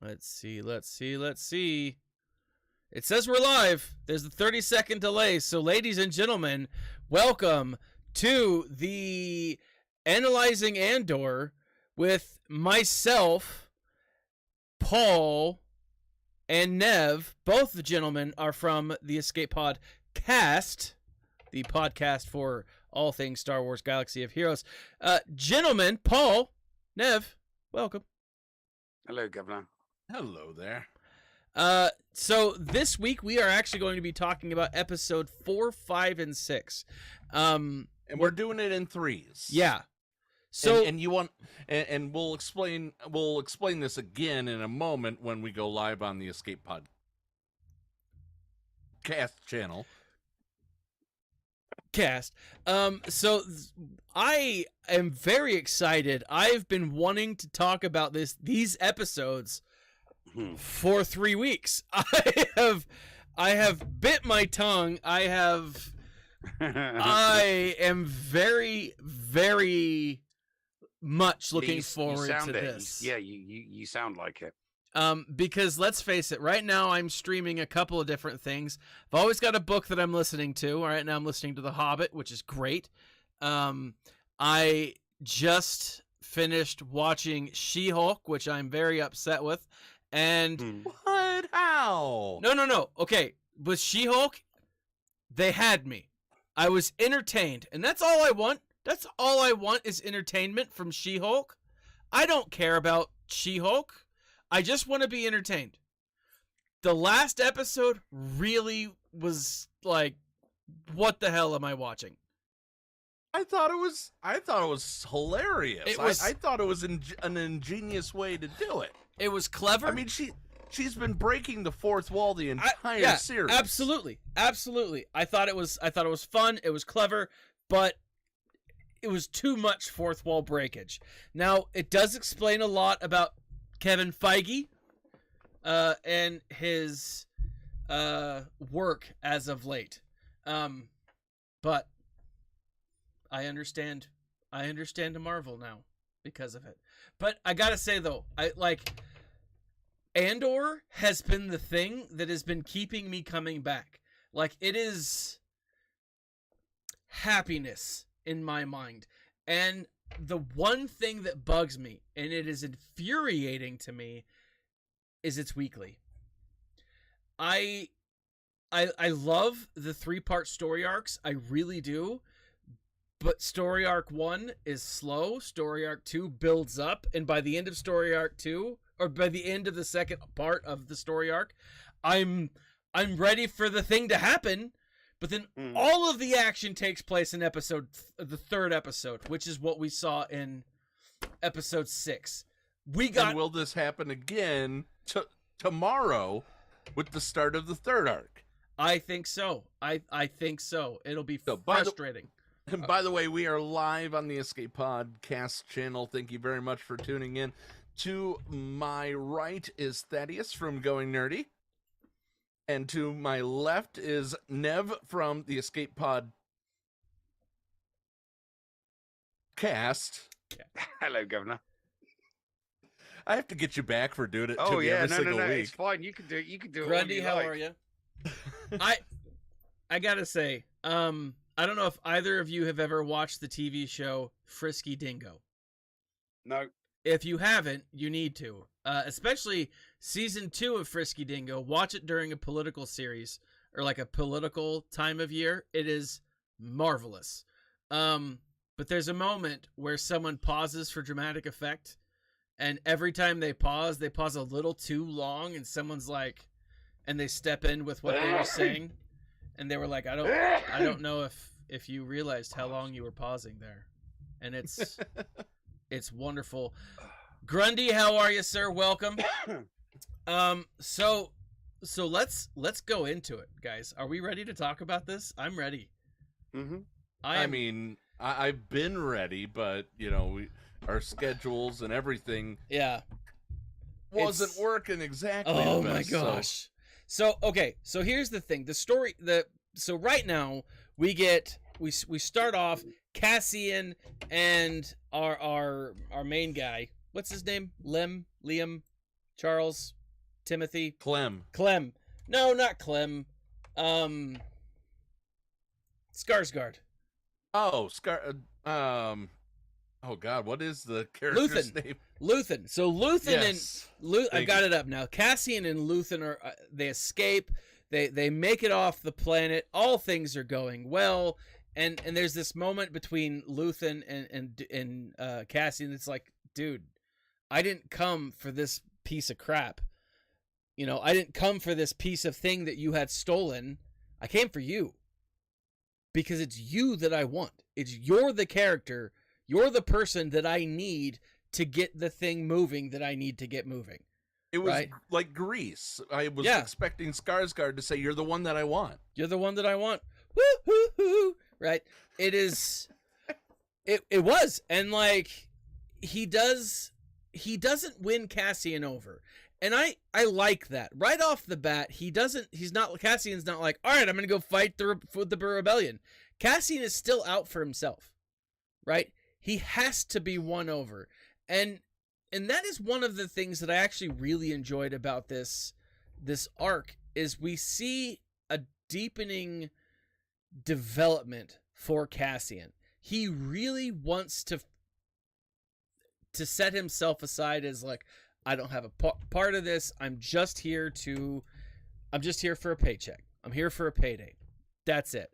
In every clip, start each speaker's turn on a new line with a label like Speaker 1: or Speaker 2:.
Speaker 1: Let's see. It says we're live. There's a 30-second delay. So, ladies and gentlemen, welcome to the Analyzing Andor with myself, Paul, and Nev. Both the gentlemen are from the Escape Pod cast, the podcast for all things Star Wars Galaxy of Heroes. Gentlemen, Paul, Nev, welcome.
Speaker 2: Hello, Governor.
Speaker 3: Hello there.
Speaker 1: So this week we are actually going to be talking about episode 4, 5, and 6.
Speaker 3: And we're doing it in threes.
Speaker 1: Yeah. So
Speaker 3: and you want and we'll explain this again in a moment when we go live on the Escape Pod cast channel.
Speaker 1: So I am very excited. I've been wanting to talk about these episodes for 3 weeks. I have bit my tongue. I am very, very much looking forward to this.
Speaker 2: Yeah, you sound like it.
Speaker 1: Because let's face it, right now I'm streaming a couple of different things. I've always got a book that I'm listening to. Right now I'm listening to The Hobbit, which is great. I just finished watching She-Hulk, which I'm very upset with. And
Speaker 3: What? How?
Speaker 1: No. Okay, with She-Hulk, they had me. I was entertained, and that's all I want. That's all I want is entertainment from She-Hulk. I don't care about She-Hulk. I just want to be entertained. The last episode really was like, what the hell am I watching?
Speaker 3: I thought it was hilarious. I thought it was an ingenious way to do it.
Speaker 1: It was clever.
Speaker 3: I mean, she's been breaking the fourth wall the entire series.
Speaker 1: Absolutely. I thought it was fun. It was clever, but it was too much fourth wall breakage. Now, it does explain a lot about Kevin Feige and his work as of late. But I understand a Marvel now because of it. But I gotta say though, Andor has been the thing that has been keeping me coming back. Like, it is happiness in my mind. And the one thing that bugs me, and it is infuriating to me, is it's weekly. I love the 3-part story arcs. I really do. But story arc 1 is slow. Story arc 2 builds up. And by the end of story arc 2, or by the end of the second part of the story arc, I'm ready for the thing to happen. But then all of the action takes place in the third episode, which is what we saw in episode 6.
Speaker 3: And will this happen again tomorrow with the start of the third arc?
Speaker 1: I think so. I think so. It'll be frustrating.
Speaker 3: By the way, we are live on the Escape Podcast channel. Thank you very much for tuning in. To my right is Thaddeus from Going Nerdy. And to my left is Nev from the Escape Pod cast.
Speaker 2: Hello, Governor.
Speaker 3: I have to get you back for doing it
Speaker 2: every
Speaker 3: single week.
Speaker 2: It's fine. You can do it. You can do it.
Speaker 1: Grundy, how are you? I gotta say, I don't know if either of you have ever watched the TV show Frisky Dingo.
Speaker 2: No.
Speaker 1: If you haven't, you need to. Especially season 2 of Frisky Dingo. Watch it during a political series or like a political time of year. It is marvelous. But there's a moment where someone pauses for dramatic effect, and every time they pause a little too long, and someone's like, and they step in with what they were saying, and they were like, I don't know if you realized how long you were pausing there. And it's wonderful. Grundy, how are you, sir? Welcome. So let's go into it, guys. Are we ready to talk about this? I'm ready.
Speaker 2: Mm-hmm.
Speaker 3: I mean, I've been ready, but our schedules and everything, wasn't working exactly.
Speaker 1: Oh my gosh. So okay, so here's the thing. So right now we start off Cassian and our main guy. What's his name? Liam? Charles, Timothy,
Speaker 3: Clem.
Speaker 1: No, not Clem. Skarsgård.
Speaker 3: Oh, oh God, what is the character's name?
Speaker 1: Luthen. So Luthen
Speaker 3: Yes.
Speaker 1: and I got it up now. Cassian and Luthen are they escape. They make it off the planet. All things are going well. And there's this moment between Luthen and Cassian. It's like, dude, I didn't come for this piece of crap. You know, I didn't come for this piece of thing that you had stolen. I came for you. Because it's you that I want. You're the character. You're the person that I need to get the thing moving that I need to get moving.
Speaker 3: It was
Speaker 1: right?
Speaker 3: like Grease. I was expecting Skarsgård to say, "You're the one that I want."
Speaker 1: You're the one that I want. Woo hoo hoo. Right? It is. It was, and like he doesn't win Cassian over. And I like that. Right off the bat, Cassian's not like, all right, I'm going to go fight the rebellion. Cassian is still out for himself, right? He has to be won over. And that is one of the things that I actually really enjoyed about this arc is we see a deepening development for Cassian. He really wants to set himself aside as like, I don't have a part of this. I'm just here for a paycheck. I'm here for a payday. That's it.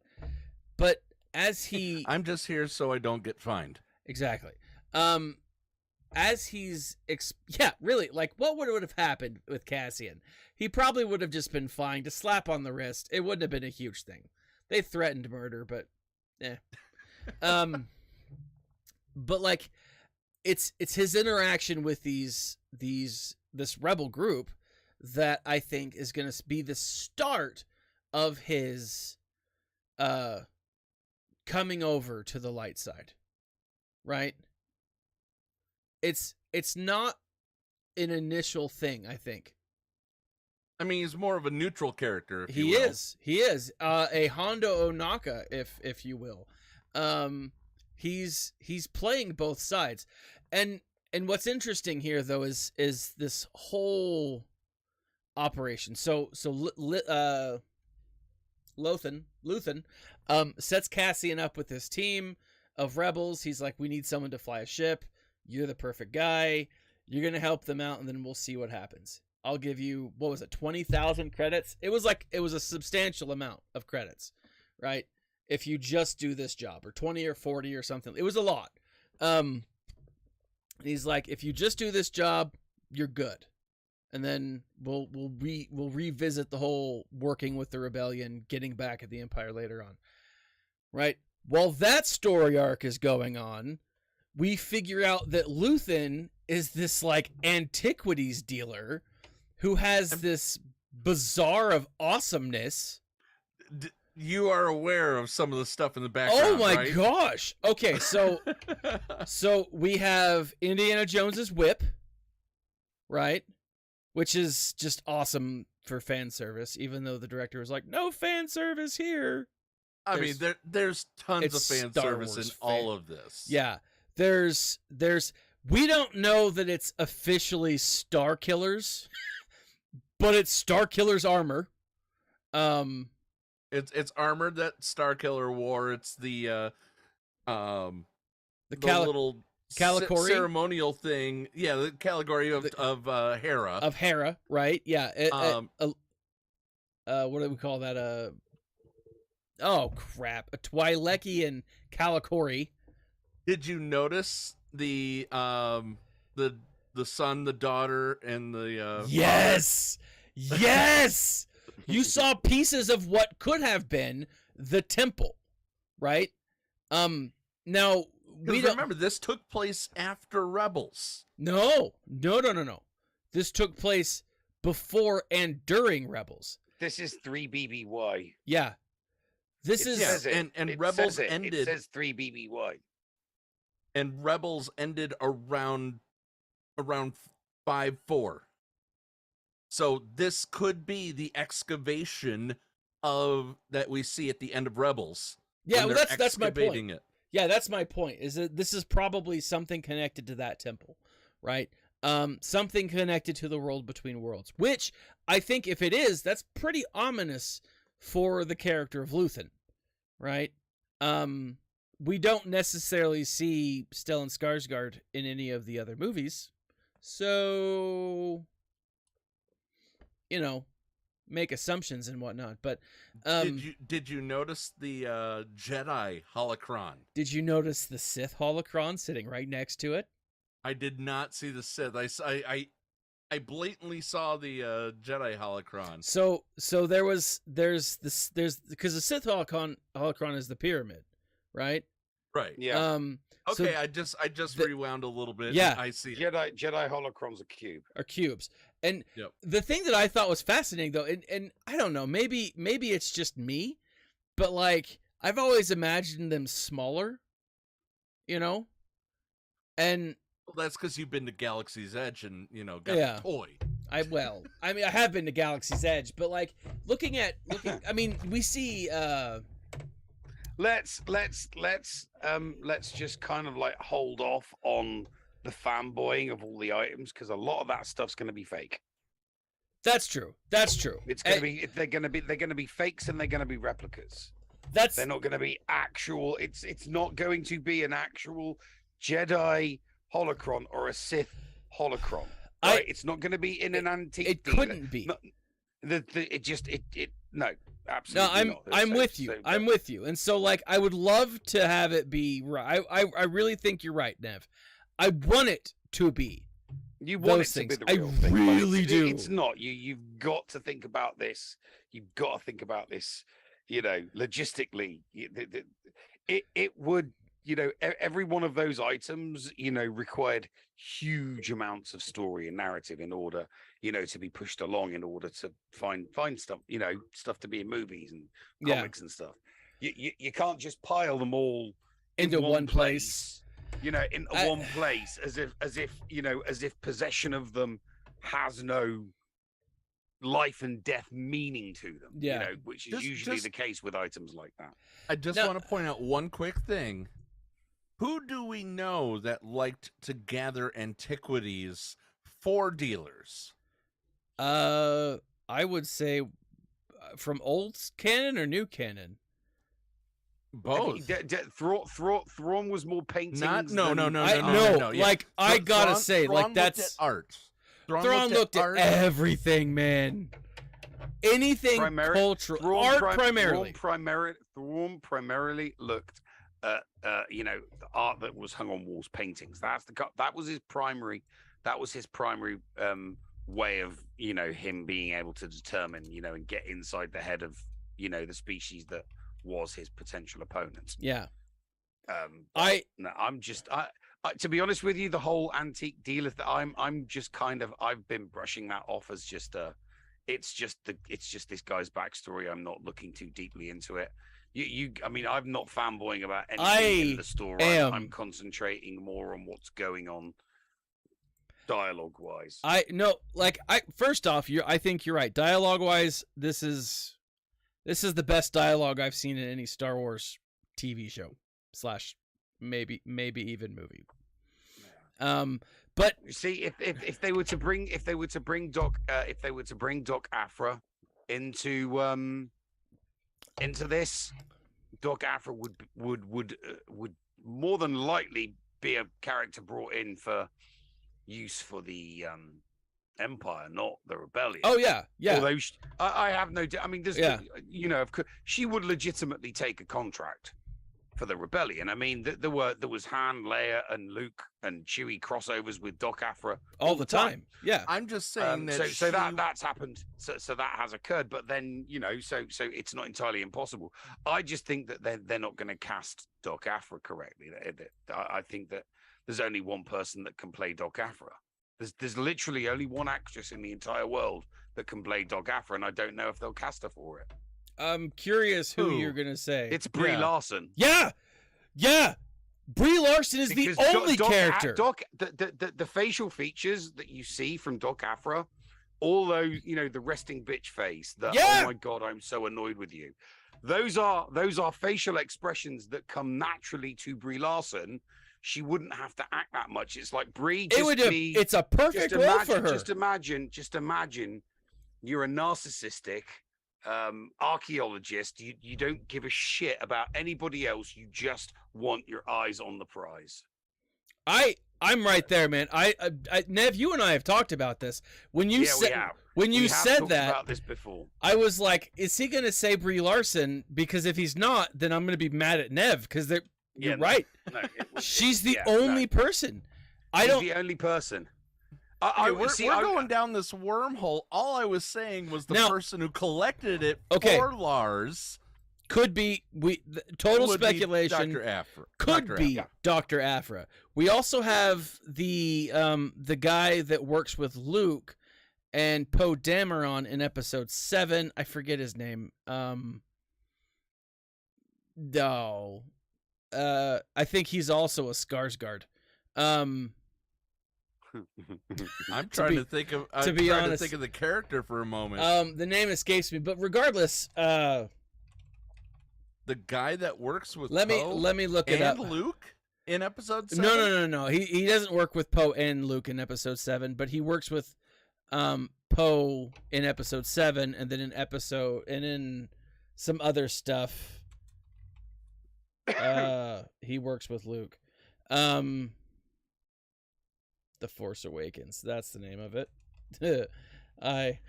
Speaker 1: But
Speaker 3: I'm just here so I don't get fined.
Speaker 1: Exactly. As he's, really, like what would have happened with Cassian? He probably would have just been fined, a slap on the wrist. It wouldn't have been a huge thing. They threatened murder, but but like, it's his interaction with this rebel group that I think is going to be the start of his coming over to the light side, right? It's not an initial thing, I think.
Speaker 3: I mean, he's more of a neutral character. If
Speaker 1: He
Speaker 3: you will.
Speaker 1: is. He is a Hondo Onaka, if you will. He's playing both sides, and what's interesting here though is this whole operation. So Luthen sets Cassian up with this team of rebels. He's like, we need someone to fly a ship. You're the perfect guy. You're gonna help them out, and then we'll see what happens. I'll give you, what was it, 20,000 credits? It was a substantial amount of credits, right? If you just do this job, or 20 or 40 or something. It was a lot. He's like, if you just do this job, you're good. And then we'll revisit the whole working with the rebellion, getting back at the Empire later on. Right? While that story arc is going on, we figure out that Luthen is this like antiquities dealer who has this bazaar of awesomeness.
Speaker 3: You are aware of some of the stuff in the background,
Speaker 1: oh my
Speaker 3: right?
Speaker 1: gosh. Okay, so we have Indiana Jones's whip, right? Which is just awesome for fan service, even though the director was like, no fan service here.
Speaker 3: I mean, there's tons of fan
Speaker 1: Star
Speaker 3: service
Speaker 1: Wars
Speaker 3: in all of this.
Speaker 1: Yeah. There's we don't know that it's officially Star Killers, but it's Star Killer's armor.
Speaker 3: It's armor that Starkiller wore. It's the little
Speaker 1: Caligari?
Speaker 3: ceremonial thing. Yeah, the Caligari of Hera.
Speaker 1: Of Hera, right? Yeah. What do we call that? Oh crap! A Twi'leki Caligari.
Speaker 3: Did you notice the son, the daughter, and the
Speaker 1: Yes, yes. You saw pieces of what could have been the temple, right? Now we don't
Speaker 3: remember this took place after Rebels.
Speaker 1: No. This took place before and during Rebels.
Speaker 2: This is 3BBY.
Speaker 1: Yeah. This
Speaker 2: It
Speaker 1: is
Speaker 2: says it.
Speaker 3: and
Speaker 2: It
Speaker 3: Rebels
Speaker 2: says it.
Speaker 3: ended.
Speaker 2: It says 3BBY.
Speaker 3: And Rebels ended around 5-4. So this could be the excavation of that we see at the end of Rebels.
Speaker 1: Yeah,
Speaker 3: when
Speaker 1: well,
Speaker 3: they're
Speaker 1: that's my point.
Speaker 3: excavating it.
Speaker 1: Yeah, that's my point. Is that this is probably something connected to that temple, right? something connected to the world between worlds, which I think if it is, that's pretty ominous for the character of Luthen, right? We don't necessarily see Stellan Skarsgård in any of the other movies, so, make assumptions and whatnot. But
Speaker 3: did you notice the Jedi holocron?
Speaker 1: Did you notice the Sith holocron sitting right next to it?
Speaker 3: I did not see the Sith. I blatantly saw the Jedi holocron.
Speaker 1: So there's because the Sith holocron is the pyramid, right?
Speaker 3: Right.
Speaker 2: Yeah.
Speaker 3: Okay, I just rewound a little bit.
Speaker 1: Yeah.
Speaker 3: I see.
Speaker 2: Jedi holocrons are
Speaker 1: cubes. And
Speaker 3: Yep.
Speaker 1: the thing that I thought was fascinating though, and I don't know, maybe it's just me, but like I've always imagined them smaller, and
Speaker 3: Well, that's because you've been to Galaxy's Edge and got the toy.
Speaker 1: I have been to Galaxy's Edge, but like looking, I mean, we see.
Speaker 2: Let's just kind of like hold off on the fanboying of all the items, because a lot of that stuff's going to be fake.
Speaker 1: That's true.
Speaker 2: It's going to be they're going to be fakes, and they're going to be replicas. They're not going to be actual. It's not going to be an actual Jedi holocron or a Sith holocron. Right? It's not going to be in an antique.
Speaker 1: It couldn't be.
Speaker 2: No, no, absolutely
Speaker 1: no.
Speaker 2: not.
Speaker 1: I'm with you. I'm with you. And so, like, I would love to have it be right. I really think you're right, Nev. I want it to be.
Speaker 2: You want
Speaker 1: those
Speaker 2: it to
Speaker 1: things.
Speaker 2: be the real thing.
Speaker 1: I really do.
Speaker 2: It's not. You've got to think about this. You've got to think about this. Logistically, it would. Every one of those items, required huge amounts of story and narrative in order, to be pushed along, in order to find stuff, stuff to be in movies and comics and stuff. You can't just pile them all
Speaker 1: into one place.
Speaker 2: In one place, as if possession of them has no life and death meaning to them. Which is usually the case with items like that.
Speaker 3: I just want to point out one quick thing. Who do we know that liked to gather antiquities for dealers?
Speaker 1: I would say from old canon or new canon.
Speaker 3: Both.
Speaker 2: Thrawn was more painting.
Speaker 3: No.
Speaker 1: Like I gotta say,
Speaker 3: Thrawn
Speaker 1: like that's
Speaker 3: art.
Speaker 1: Thrawn looked at everything, man. Anything cultural, art primarily.
Speaker 2: Thrawn primarily looked at the art that was hung on walls, paintings. That was his primary. That was his primary way of him being able to determine and get inside the head of the species that was his potential opponent.
Speaker 1: Yeah.
Speaker 2: I'm just to be honest with you, the whole antique dealer that I'm just kind of, I've been brushing that off as just it's just this guy's backstory. I'm not looking too deeply into it. I'm not fanboying about anything in the story. I'm concentrating more on what's going on dialogue wise.
Speaker 1: First off, I think you're right. Dialogue wise, this is the best dialogue I've seen in any Star Wars TV show / maybe even movie. But
Speaker 2: you see, if they were to bring Doc Aphra into this, Doc Aphra would more than likely be a character brought in for use for the Empire, not the Rebellion.
Speaker 1: Oh yeah.
Speaker 2: Although I have no doubt. I mean, there's she would legitimately take a contract for the Rebellion. I mean, there was Han, Leia, and Luke and Chewie crossovers with Doc Aphra
Speaker 1: all the time. Yeah,
Speaker 3: I'm just saying that.
Speaker 2: So that's happened. So that has occurred. But then so it's not entirely impossible. I just think that they're not going to cast Doc Aphra correctly. I think that there's only one person that can play Doc Aphra. There's literally only one actress in the entire world that can play Doc Aphra, and I don't know if they'll cast her for it.
Speaker 1: I'm curious who you're gonna say.
Speaker 2: It's Brie Larson.
Speaker 1: Yeah. Brie Larson is the only character.
Speaker 2: The facial features that you see from Doc Aphra, all those, the resting bitch face. Oh my god, I'm so annoyed with you. Those are facial expressions that come naturally to Brie Larson she wouldn't have to act that much. It's like Brie.
Speaker 1: It's a perfect role for her.
Speaker 2: Just imagine you're a narcissistic archaeologist. You don't give a shit about anybody else. You just want your eyes on the prize.
Speaker 1: I'm right there, man. I Nev, you and I have talked about this. When you said that,
Speaker 2: about this before,
Speaker 1: I was like, is he going to say Brie Larson? Because if he's not, then I'm going to be mad at Nev because you're right.
Speaker 2: No,
Speaker 1: she's the only person.
Speaker 2: She's the only person.
Speaker 3: We're going down this wormhole. All I was saying was the person who collected it for Lars
Speaker 1: could be total speculation.
Speaker 3: Dr. Aphra.
Speaker 1: Could be Dr. Aphra. We also have the guy that works with Luke and Poe Dameron in episode 7. I forget his name. No. I think he's also a Skarsgård. I'm
Speaker 3: trying to think of the character for a moment.
Speaker 1: The name escapes me, but regardless, the
Speaker 3: guy that works with
Speaker 1: let me look it up.
Speaker 3: And Luke in episode 7?
Speaker 1: No. He doesn't work with Poe and Luke in episode 7, but he works with Poe in episode 7, and then in some other stuff. He works with Luke. The Force Awakens. That's the name of it. I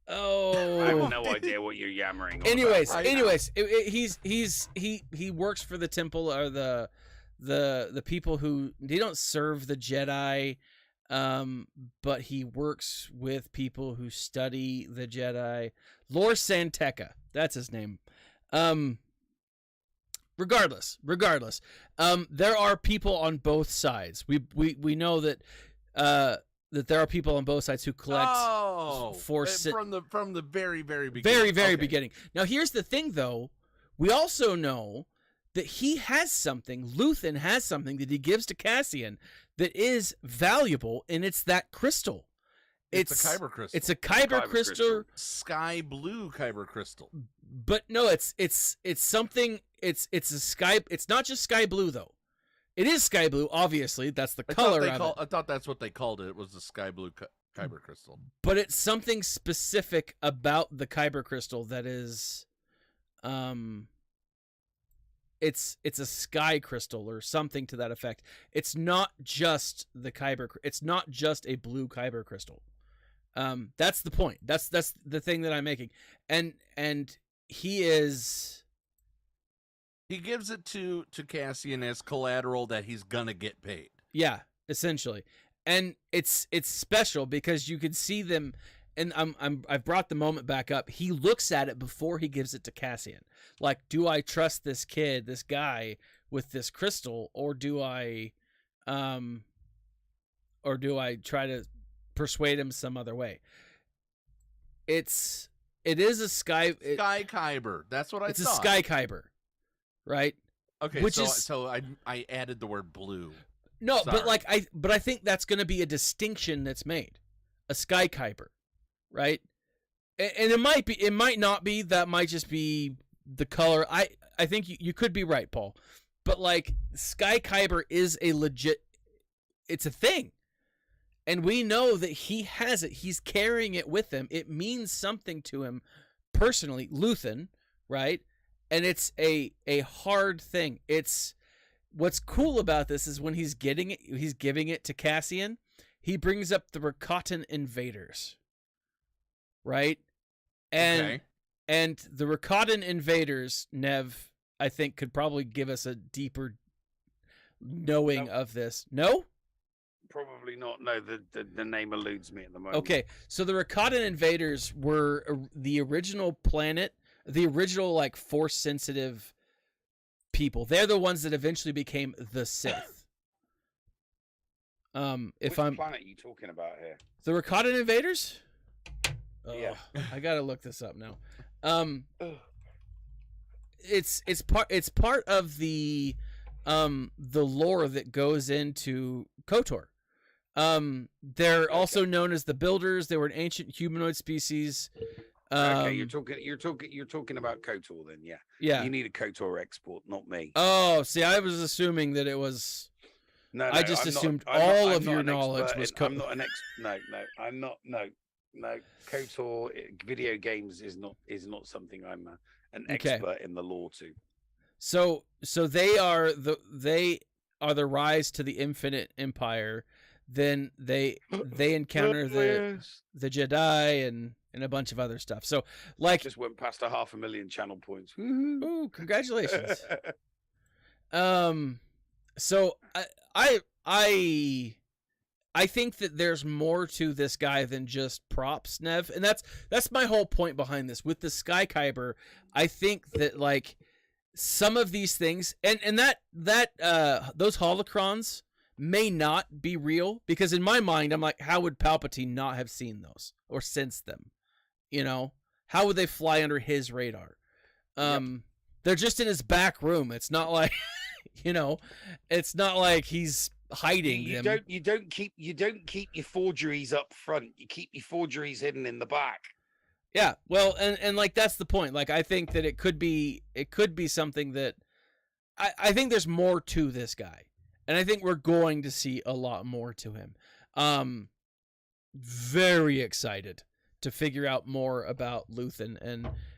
Speaker 2: have no idea what you're yammering on.
Speaker 1: Anyways, he works for the temple, or the people who they don't serve the Jedi, but he works with people who study the Jedi. Lor Santeca, that's his name. Regardless, there are people on both sides. We know that that there are people on both sides who collect Force
Speaker 3: from the very beginning.
Speaker 1: Very beginning. Now here's the thing, though. We also know that he has something. Luthen has something that he gives to Cassian that is valuable, and it's that crystal.
Speaker 3: It's a kyber crystal.
Speaker 1: It's a kyber crystal.
Speaker 3: Sky blue kyber crystal.
Speaker 1: But no, it's something. It's a sky. It's not just sky blue though. It is sky blue. Obviously, that's the color of it.
Speaker 3: I thought that's what they called it. It was the sky blue kyber crystal.
Speaker 1: But it's something specific about the kyber crystal that is, it's a sky crystal or something to that effect. It's not just the kyber. It's not just a blue kyber crystal. That's the point. That's the thing that I'm making. And he
Speaker 3: gives it to Cassian as collateral that he's gonna get paid.
Speaker 1: Yeah, essentially. And it's special because you can see them, and I've brought the moment back up. He looks at it before he gives it to Cassian. Like, do I trust this kid, this guy with this crystal, or do I try to persuade him some other way? It is a sky
Speaker 3: kyber. That's what I thought.
Speaker 1: It's a sky kyber, right?
Speaker 3: Okay, so I added the word blue.
Speaker 1: No,
Speaker 3: Sorry.
Speaker 1: but I think that's going to be a distinction that's made, a sky kyber, right? And it might not be. That might just be the color. I think you could be right, Paul, but like sky kyber is a legit. It's a thing. And we know that he has it. He's carrying it with him. It means something to him personally, Luthen, right? And it's a hard thing. It's what's cool about this is when he's giving it to Cassian, he brings up the Ricotta Invaders, right? And the Ricotta Invaders, Nev, I think could probably give us a deeper knowing of this. No?
Speaker 2: Probably not. No, the name eludes me at the moment.
Speaker 1: Okay, so the Ricotta Invaders were the original planet, the original like Force sensitive people. They're the ones that eventually became the Sith.
Speaker 2: Which planet are you talking about here?
Speaker 1: The Ricotta Invaders?
Speaker 2: Yeah.
Speaker 1: I gotta look this up now. It's part of the lore that goes into KOTOR. They're also known as the Builders. They were an ancient humanoid species
Speaker 2: Okay, you're talking about KOTOR then, yeah.
Speaker 1: Yeah.
Speaker 2: You need a KOTOR export, not me.
Speaker 1: Oh, see, I was assuming that it was.
Speaker 2: No,
Speaker 1: I just
Speaker 2: I'm not-
Speaker 1: assumed
Speaker 2: I'm not-
Speaker 1: all
Speaker 2: I'm
Speaker 1: of
Speaker 2: not
Speaker 1: your
Speaker 2: an
Speaker 1: knowledge
Speaker 2: expert
Speaker 1: was.
Speaker 2: in- I'm not an ex. No, I'm not. No. KOTOR video games is not something I'm an
Speaker 1: Okay.
Speaker 2: expert in the lore to.
Speaker 1: So they are the rise to the infinite empire. Then they encounter the Jedi and a bunch of other stuff. So like,
Speaker 2: Just went past 500,000 channel points.
Speaker 1: ooh, congratulations. So I think that there's more to this guy than just props, Nev, and that's my whole point behind this. With the Skykyber, I think that like some of these things and that those holocrons may not be real, because in my mind I'm like, how would Palpatine not have seen those or sensed them? You know, how would they fly under his radar? They're just in his back room. It's not like you know, it's not like he's hiding them.
Speaker 2: You don't keep your forgeries up front. You keep your forgeries hidden in the back.
Speaker 1: Yeah, well, and like that's the point. Like I think that it could be something that I think there's more to this guy, and I think we're going to see a lot more to him. Very excited to figure out more about Luthen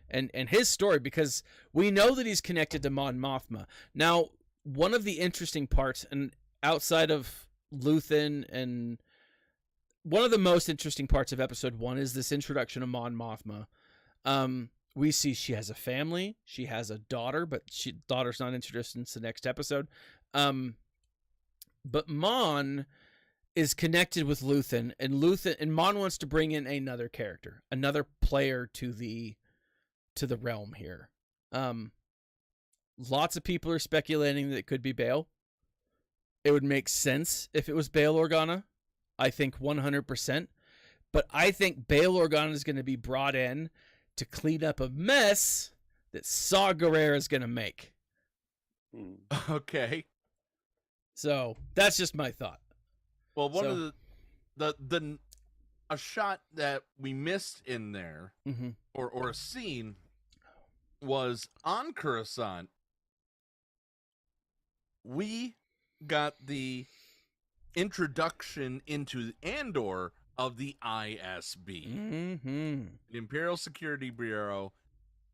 Speaker 1: and his story, because we know that he's connected to Mon Mothma. Now, one of the interesting parts, and outside of Luthen, and one of the most interesting parts of episode 1 is this introduction of Mon Mothma. We see she has a family, she has a daughter, but daughter's not introduced into the next episode. But Mon is connected with Luthen, and Mon wants to bring in another character, another player to the realm here. Lots of people are speculating that it could be Bail. It would make sense if it was Bail Organa. I think 100%. But I think Bail Organa is going to be brought in to clean up a mess that Saw Gerrera is going to make.
Speaker 3: Okay.
Speaker 1: So that's just my thought.
Speaker 3: Well, one of the a shot that we missed in there, or a scene, was on Coruscant. We got the introduction into Andor of the ISB. The Imperial Security Bureau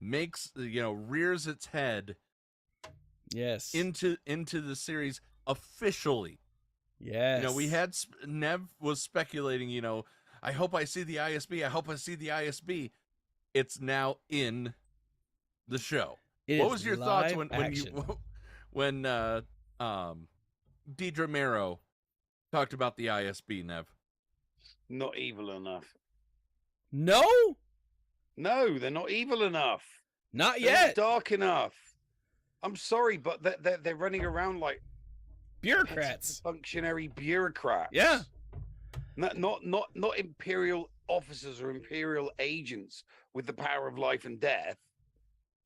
Speaker 3: rears its head into the series officially.
Speaker 1: Yes.
Speaker 3: We had Nev was speculating, I hope I see the ISB. I hope I see the ISB. It's now in the show. What was your thoughts when Deidre Marrow talked about the ISB, Nev?
Speaker 2: Not evil enough.
Speaker 1: No,
Speaker 2: they're not evil enough.
Speaker 1: Not
Speaker 2: They're
Speaker 1: yet.
Speaker 2: not dark enough. I'm sorry, but they're running around like
Speaker 1: Bureaucrats.
Speaker 2: Functionary bureaucrats.
Speaker 1: Yeah.
Speaker 2: Not imperial officers or imperial agents with the power of life and death.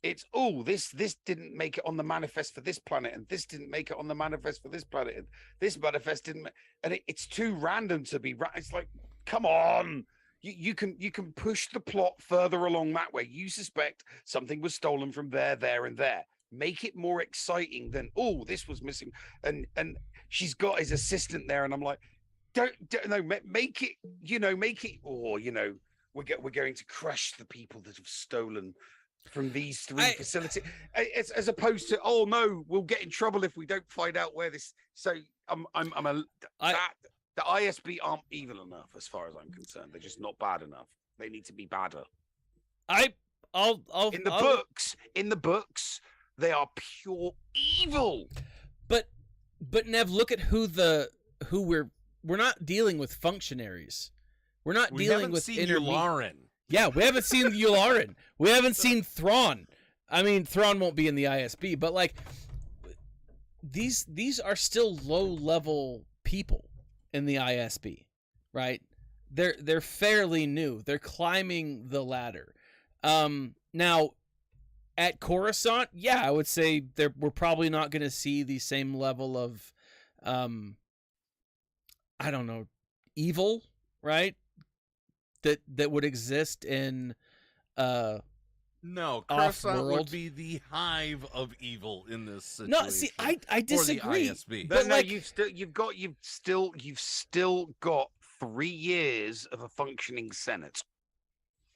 Speaker 2: It's this didn't make it on the manifest for this planet, and this didn't make it on the manifest for this planet, and this manifest didn't, and it's too random to be. It's like, come on, you can push the plot further along that way. You suspect something was stolen from there, and there. Make it more exciting than this was missing, and she's got his assistant there, and I'm like, don't make it, make it, we're going to crush the people that have stolen from these three facilities, as opposed to we'll get in trouble if we don't find out where this. So the ISB aren't evil enough as far as I'm concerned. They're just not bad enough. They need to be badder. In the books, they are pure evil.
Speaker 1: But Nev, look at who we're not dealing with functionaries. We're not dealing with
Speaker 3: Yularen.
Speaker 1: Yeah, we haven't seen Yularen. We haven't seen Thrawn. I mean, Thrawn won't be in the ISB, but like these are still low-level people in the ISB, right? They're fairly new. They're climbing the ladder. Now at Coruscant, I would say we're probably not going to see the same level of I don't know, evil, right? That would exist in
Speaker 3: No,
Speaker 1: off
Speaker 3: Coruscant
Speaker 1: world.
Speaker 3: would be the hive of evil in this situation.
Speaker 1: No, see, I disagree.
Speaker 3: For the ISB.
Speaker 1: But
Speaker 2: no,
Speaker 1: like,
Speaker 2: you've still got 3 years of a functioning Senate.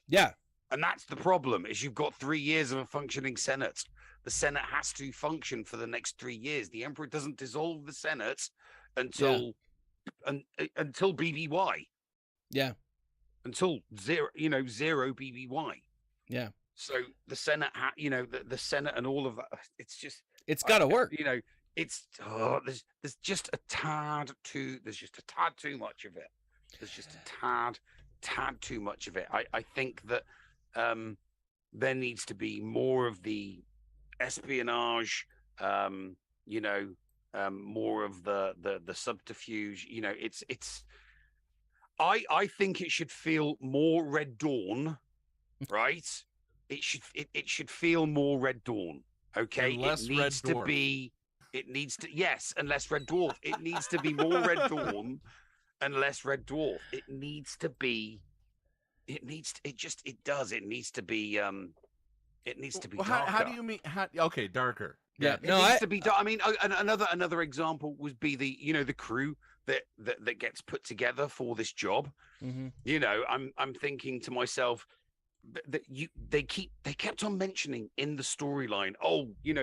Speaker 1: yeah,
Speaker 2: And that's the problem, is you've got 3 years of a functioning Senate. The Senate has to function for the next 3 years. The Emperor doesn't dissolve the Senate until BBY.
Speaker 1: yeah,
Speaker 2: Until zero BBY.
Speaker 1: yeah.
Speaker 2: So the Senate, the Senate and all of that. It's just,
Speaker 1: It's got to work.
Speaker 2: There's just a tad too. There's just a tad too much of it. There's just a tad too much of it. I think that there needs to be more of the espionage. More of the subterfuge. I think it should feel more Red Dawn, right? It should feel more Red Dawn. Okay,
Speaker 3: And less
Speaker 2: it needs
Speaker 3: Red
Speaker 2: to
Speaker 3: Dwarf.
Speaker 2: be. It needs to, yes, and less Red Dwarf. It needs to be more Red Dawn and less Red Dwarf. It needs to be. It needs to, it does. It needs to be. It needs to be
Speaker 3: Well,
Speaker 2: darker.
Speaker 3: how do you mean? Okay, darker.
Speaker 1: Yeah,
Speaker 2: It
Speaker 1: no,
Speaker 2: needs to be. I mean, another example would be the crew that gets put together for this job.
Speaker 1: Mhm.
Speaker 2: I'm thinking to myself that they kept on mentioning in the storyline,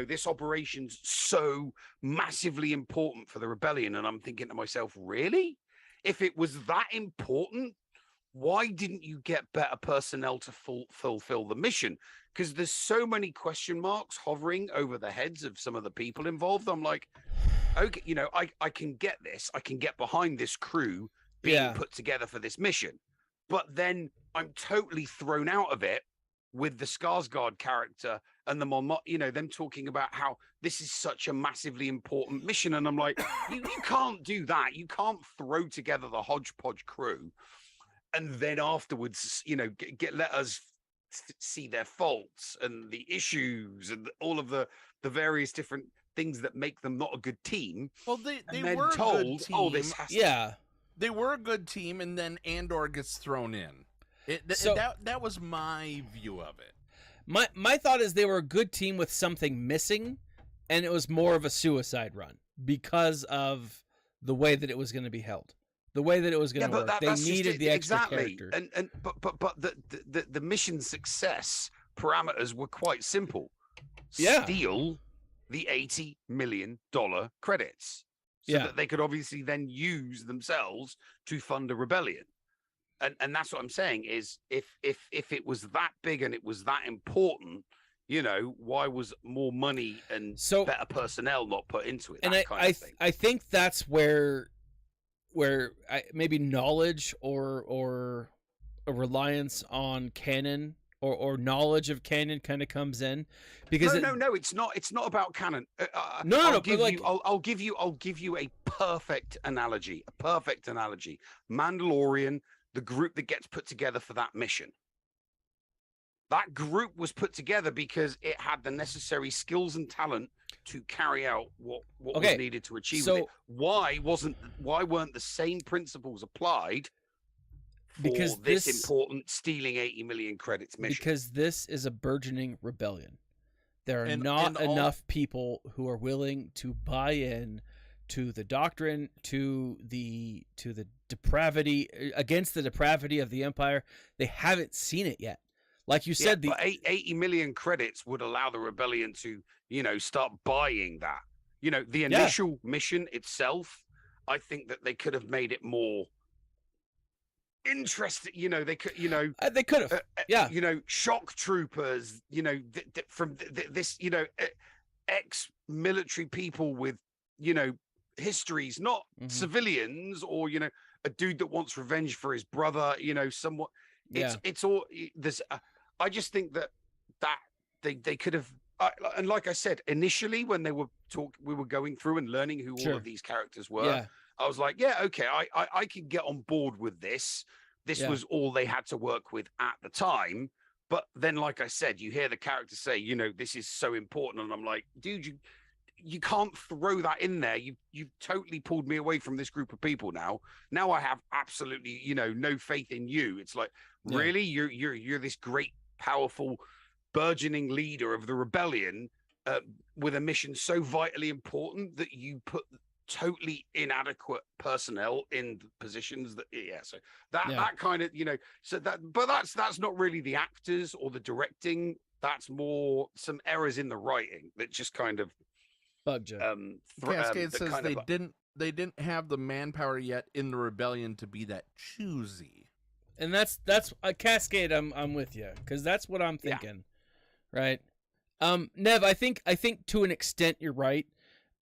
Speaker 2: this operation's so massively important for the rebellion, and I'm thinking to myself, really? If it was that important, why didn't you get better personnel to fulfill the mission? Because there's so many question marks hovering over the heads of some of the people involved. I'm like, okay, I can get this. I can get behind this crew being put together for this mission. But then I'm totally thrown out of it with the Skarsgård character and the Mon Mothma, them talking about how this is such a massively important mission. And I'm like, you can't do that. You can't throw together the hodgepodge crew and then afterwards, let us see their faults and the issues and all of the various different things that make them not a good team.
Speaker 3: Well, they
Speaker 2: then
Speaker 3: were
Speaker 2: told,
Speaker 3: a good team.
Speaker 2: oh, this has to
Speaker 1: Yeah.
Speaker 3: They were a good team, and then Andor gets thrown in. That was my view of it.
Speaker 1: My thought is they were a good team with something missing, and it was more of a suicide run because of the way that it was going to be held, the way that it was going to work. They needed the extra character.
Speaker 2: But the mission success parameters were quite simple.
Speaker 1: Yeah.
Speaker 2: Steal the $80 million credits, so that they could obviously then use themselves to fund a rebellion. And that's what I'm saying is if it was that big and it was that important, why was more money and better personnel not put into it?
Speaker 1: And I think that's where maybe knowledge or a reliance on canon or knowledge of canon kind of comes in, because
Speaker 2: no, it's not about canon.
Speaker 1: I'll
Speaker 2: give you a perfect analogy. Mandalorian, the group that gets put together for that mission. That group was put together because it had the necessary skills and talent to carry out what was needed to achieve with it. Why weren't the same principles applied for this important stealing 80 million credits mission?
Speaker 1: Because this is a burgeoning rebellion. There are not enough people who are willing to buy in to the doctrine, to the depravity, against the depravity of the Empire. They haven't seen it yet. Like you said,
Speaker 2: but 80 million credits would allow the rebellion to, start buying that. The initial mission itself, I think that they could have made it more interesting. They could have, shock troopers, from this, ex-military people with, histories, not civilians, or, a dude that wants revenge for his brother, somewhat. It's all this. I just think that they could have, and like I said initially, when we were going through and learning who all of these characters were, I was like, okay, I can get on board with this. This was all they had to work with at the time. But then, like I said, you hear the character say, this is so important, and I'm like, dude, you can't throw that in there. You've totally pulled me away from this group of people now. Now I have absolutely, no faith in you. It's like, really, you're this great powerful, burgeoning leader of the rebellion with a mission so vitally important that you put totally inadequate personnel in positions that so that kind of but that's not really the actors or the directing. That's more some errors in the writing that just kind of
Speaker 1: bugged you.
Speaker 3: Cascade says they didn't have the manpower yet in the rebellion to be that choosy.
Speaker 1: And that's a Cascade. I'm with you, because that's what I'm thinking, right? Nev, I think to an extent you're right,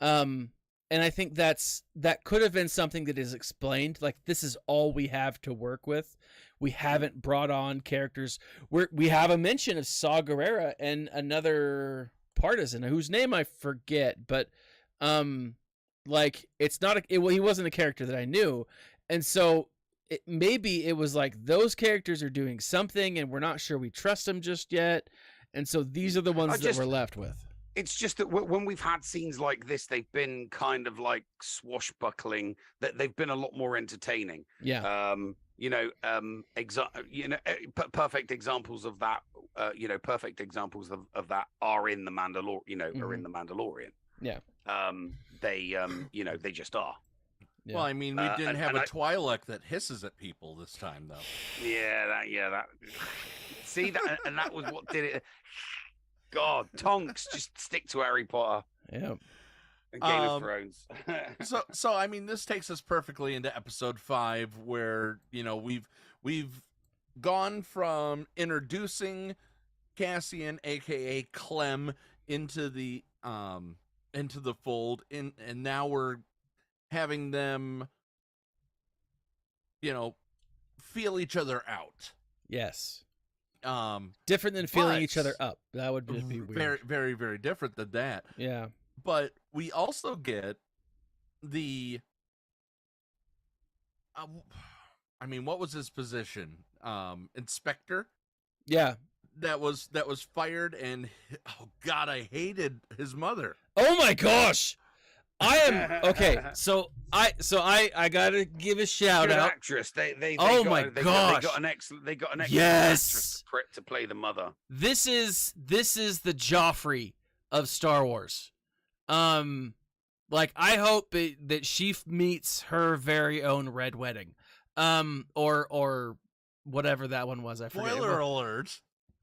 Speaker 1: and I think that could have been something that is explained. Like, this is all we have to work with. We haven't brought on characters. We have a mention of Saw Gerrera and another partisan whose name I forget, but like, it's not he wasn't a character that I knew, and so. Maybe it was like those characters are doing something and we're not sure we trust them just yet. And so these are the ones that we're left with.
Speaker 2: It's just that when we've had scenes like this, they've been kind of like swashbuckling, that they've been a lot more entertaining.
Speaker 1: Yeah.
Speaker 2: Perfect examples of that, perfect examples of that are in the Mandalorian, are in the Mandalorian.
Speaker 1: Yeah.
Speaker 2: They just are.
Speaker 3: Yeah. Well, I mean, we didn't have a Twi'lek that hisses at people this time, though.
Speaker 2: That. See that, and that was what did it. God, Tonks, just stick to Harry Potter.
Speaker 1: Yeah.
Speaker 2: And Game of Thrones.
Speaker 3: so I mean, this takes us perfectly into episode 5, where we've gone from introducing Cassian, aka Clem, into the fold, and now we're having them, feel each other out.
Speaker 1: Yes. Different than feeling each other up. That would be weird.
Speaker 3: Very, very, very different than that.
Speaker 1: Yeah.
Speaker 3: But we also get the, what was his position? Inspector?
Speaker 1: Yeah.
Speaker 3: That was fired, and oh God, I hated his mother.
Speaker 1: Oh my gosh. I am okay. So I gotta give a shout out.
Speaker 2: Actress. They
Speaker 1: gosh.
Speaker 2: They got an excellent
Speaker 1: yes.
Speaker 2: actress to play the mother.
Speaker 1: This is the Joffrey of Star Wars. Like, I hope that she meets her very own Red Wedding. Or whatever that one was. I forget.
Speaker 3: Spoiler alert.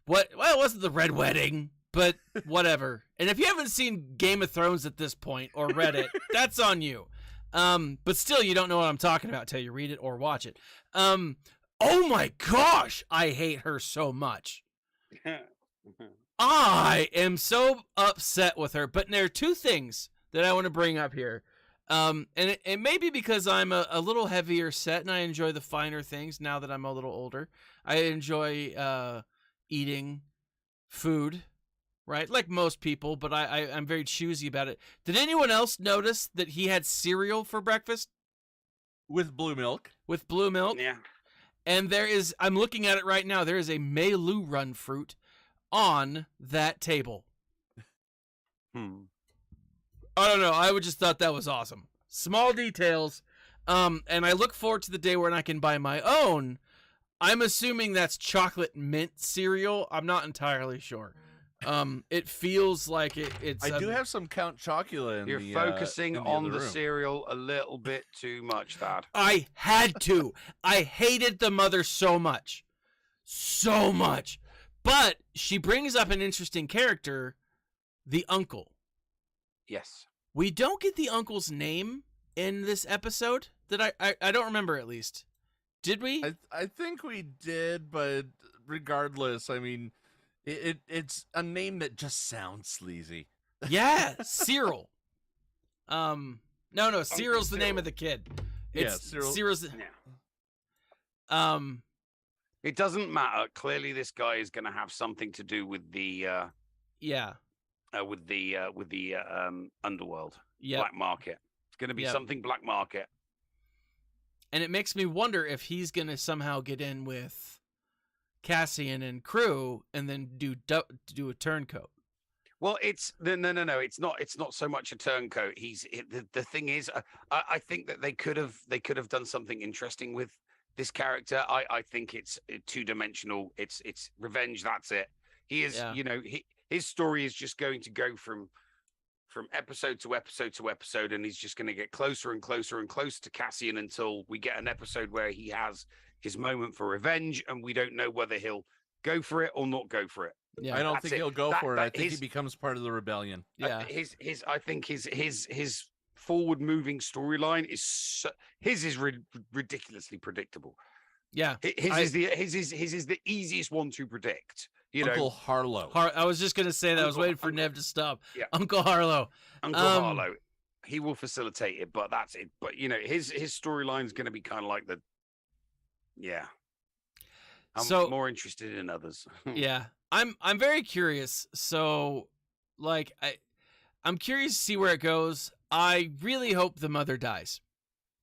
Speaker 1: Well, it wasn't the Red Wedding, but whatever. And if you haven't seen Game of Thrones at this point or read it, that's on you. But still, you don't know what I'm talking about till you read it or watch it. Oh my gosh, I hate her so much. I am so upset with her. But there are two things that I want to bring up here. And it may be because I'm a little heavier set and I enjoy the finer things now that I'm a little older. I enjoy eating food, right? Like most people, but I'm very choosy about it. Did anyone else notice that he had cereal for breakfast?
Speaker 3: With blue milk?
Speaker 1: With blue milk?
Speaker 2: Yeah.
Speaker 1: And I'm looking at it right now, there is a Melu run fruit on that table. I don't know. I would just thought that was awesome. Small details. And I look forward to the day when I can buy my own. I'm assuming that's chocolate mint cereal. I'm not entirely sure. It feels like it's.
Speaker 3: I do have some Count Chocula in
Speaker 2: You're focusing on the cereal a little bit too much, Dad.
Speaker 1: I had to. I hated the mother so much. So much. But she brings up an interesting character, the uncle.
Speaker 2: Yes.
Speaker 1: We don't get the uncle's name in this episode that I don't remember, at least. Did we?
Speaker 3: I think we did, but regardless, I mean, it's a name that just sounds sleazy.
Speaker 1: Yeah, Cyril. No, Cyril's the name of the kid. Cyril's.
Speaker 2: Yeah. It doesn't matter. Clearly, this guy is going to have something to do with the. With the underworld, black market. It's going to be something black market.
Speaker 1: And it makes me wonder if he's going to somehow get in with Cassian and crew and then do a turncoat.
Speaker 2: Well, it's no. It's not so much a turncoat. The thing is, I think that they could have done something interesting with this character. I think it's two-dimensional. It's revenge. That's it. He is,
Speaker 1: Yeah.
Speaker 2: you know, his story is just going to go from episode to episode to episode, and he's just going to get closer and closer and closer to Cassian until we get an episode where he has his moment for revenge, and we don't know whether he'll go for it or not go for it.
Speaker 1: Yeah.
Speaker 3: I don't
Speaker 2: That's
Speaker 3: think
Speaker 2: it.
Speaker 3: he'll go for it. I think he
Speaker 2: his-
Speaker 3: becomes part of the rebellion.
Speaker 1: Yeah.
Speaker 2: I think his forward moving storyline is ridiculously predictable.
Speaker 1: Yeah.
Speaker 2: His is the easiest one to predict. You
Speaker 3: Uncle
Speaker 2: know,
Speaker 3: Harlow.
Speaker 1: I was just gonna say that. I was
Speaker 2: Uncle-
Speaker 1: waiting for
Speaker 2: Uncle-
Speaker 1: Nev to stop.
Speaker 2: Yeah.
Speaker 1: Uncle Harlow.
Speaker 2: Uncle Harlow, he will facilitate it, but that's it. But you know, his storyline is going to be kind of like the, yeah. I'm
Speaker 1: So-
Speaker 2: more interested in others.
Speaker 1: Yeah. I'm very curious. So, like, I'm curious to see where it goes. I really hope the mother dies.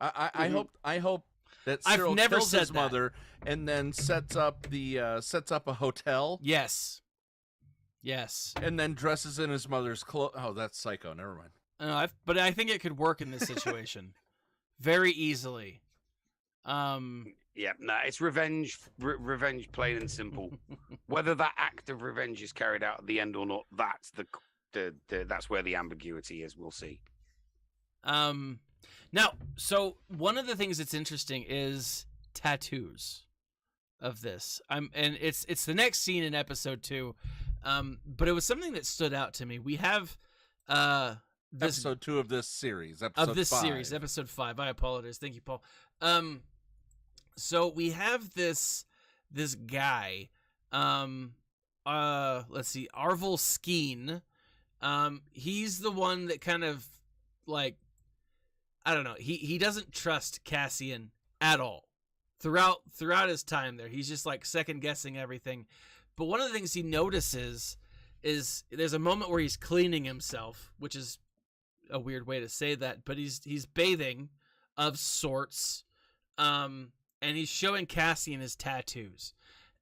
Speaker 3: I hope that
Speaker 1: I've
Speaker 3: Cyril
Speaker 1: never
Speaker 3: kills
Speaker 1: said
Speaker 3: his
Speaker 1: that.
Speaker 3: mother and then sets up a hotel
Speaker 1: Yes. Yes.
Speaker 3: and then dresses in his mother's clothes. Oh, that's psycho. Never mind.
Speaker 1: But I think it could work in this situation very easily.
Speaker 2: Yeah, no, it's revenge, revenge, plain and simple. Whether that act of revenge is carried out at the end or not, that's that's where the ambiguity is. We'll see.
Speaker 1: Now, so one of the things that's interesting is tattoos of this. And it's the next scene in episode 2. But it was something that stood out to me. We have this
Speaker 3: Episode 2 of this series. Episode
Speaker 1: of this
Speaker 3: 5.
Speaker 1: series, episode 5. I apologize. Thank you, Paul. So we have this guy, let's see, Arvel Skeen. He's the one that kind of, like, I don't know, he doesn't trust Cassian at all. Throughout his time there, he's just like second guessing everything. But one of the things he notices is there's a moment where he's cleaning himself, which is a weird way to say that, but he's bathing of sorts. And he's showing Cassian his tattoos.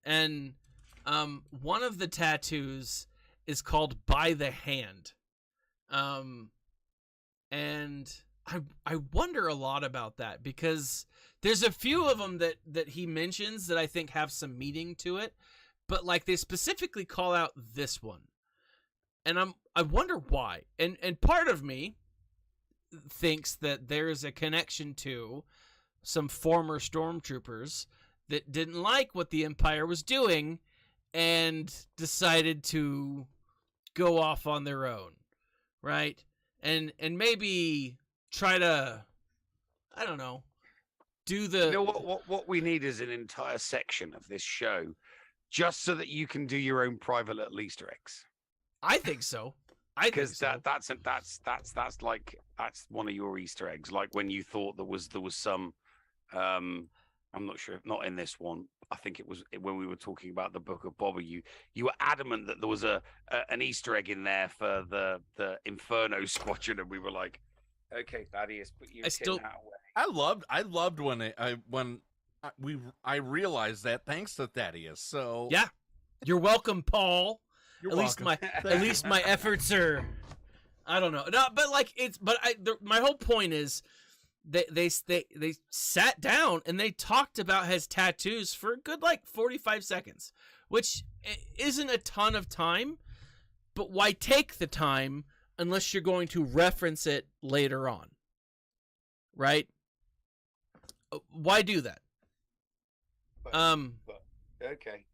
Speaker 1: And one of the tattoos is called By the Hand. And I wonder a lot about that, because there's a few of them that he mentions that I think have some meaning to it, but like they specifically call out this one. And I wonder why. And part of me thinks that there's a connection to some former stormtroopers that didn't like what the Empire was doing and decided to go off on their own, right? And maybe try to, I don't know, do the...
Speaker 2: You know what we need is an entire section of this show just so that you can do your own private little Easter eggs.
Speaker 1: I think so. Because
Speaker 2: that's one of your Easter eggs. Like when you thought there was some, I'm not sure, not in this one. I think it was when we were talking about the Book of Boba. You were adamant that there was an Easter egg in there for the Inferno Squadron, and we were like, okay, Thaddeus, put your tin hat away.
Speaker 3: I loved when I realized that, thanks to Thaddeus. So
Speaker 1: yeah, you're welcome, Paul.
Speaker 3: You're
Speaker 1: at least
Speaker 3: welcome.
Speaker 1: my efforts are, I don't know. No, but like my whole point is they sat down and they talked about his tattoos for a good like 45 seconds, which isn't a ton of time, but why take the time unless you're going to reference it later on, right? Why do that?
Speaker 2: But okay.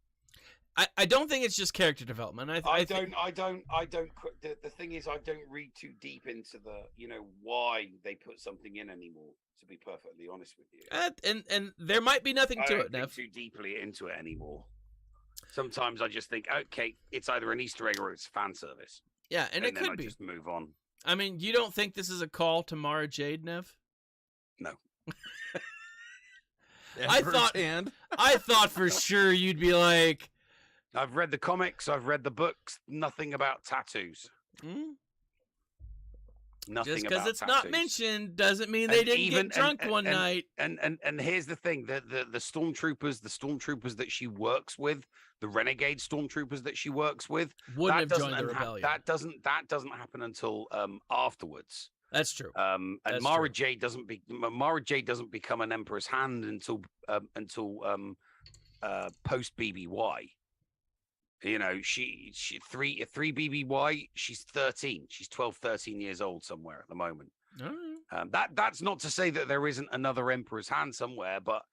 Speaker 1: I don't think it's just character development.
Speaker 2: I don't. The thing is, I don't read too deep into why they put something in anymore. To be perfectly honest with you,
Speaker 1: and there might be nothing to
Speaker 2: I
Speaker 1: it,
Speaker 2: don't
Speaker 1: Nev.
Speaker 2: think too deeply into it anymore. Sometimes I just think, okay, it's either an Easter egg or it's fan service.
Speaker 1: Yeah, and it
Speaker 2: then
Speaker 1: could
Speaker 2: I
Speaker 1: be.
Speaker 2: just move on.
Speaker 1: I mean, you don't think this is a call to Mara Jade, Nev?
Speaker 2: No.
Speaker 1: I thought for sure you'd be like,
Speaker 2: I've read the comics, I've read the books, nothing about tattoos. Nothing
Speaker 1: just
Speaker 2: about
Speaker 1: because it's
Speaker 2: tattoos.
Speaker 1: not mentioned doesn't mean they didn't get drunk one night.
Speaker 2: And here's the thing: the stormtroopers that she works with, the renegade stormtroopers that she works with,
Speaker 1: Wouldn't have joined the rebellion.
Speaker 2: That doesn't happen until afterwards.
Speaker 1: That's true.
Speaker 2: And
Speaker 1: That's
Speaker 2: Mara
Speaker 1: true.
Speaker 2: Jade doesn't become an Emperor's Hand until post BBY. You know, she three BBY. She's 13. She's 12, 13 years old somewhere at the moment.
Speaker 1: Oh.
Speaker 2: That's not to say that there isn't another Emperor's Hand somewhere, but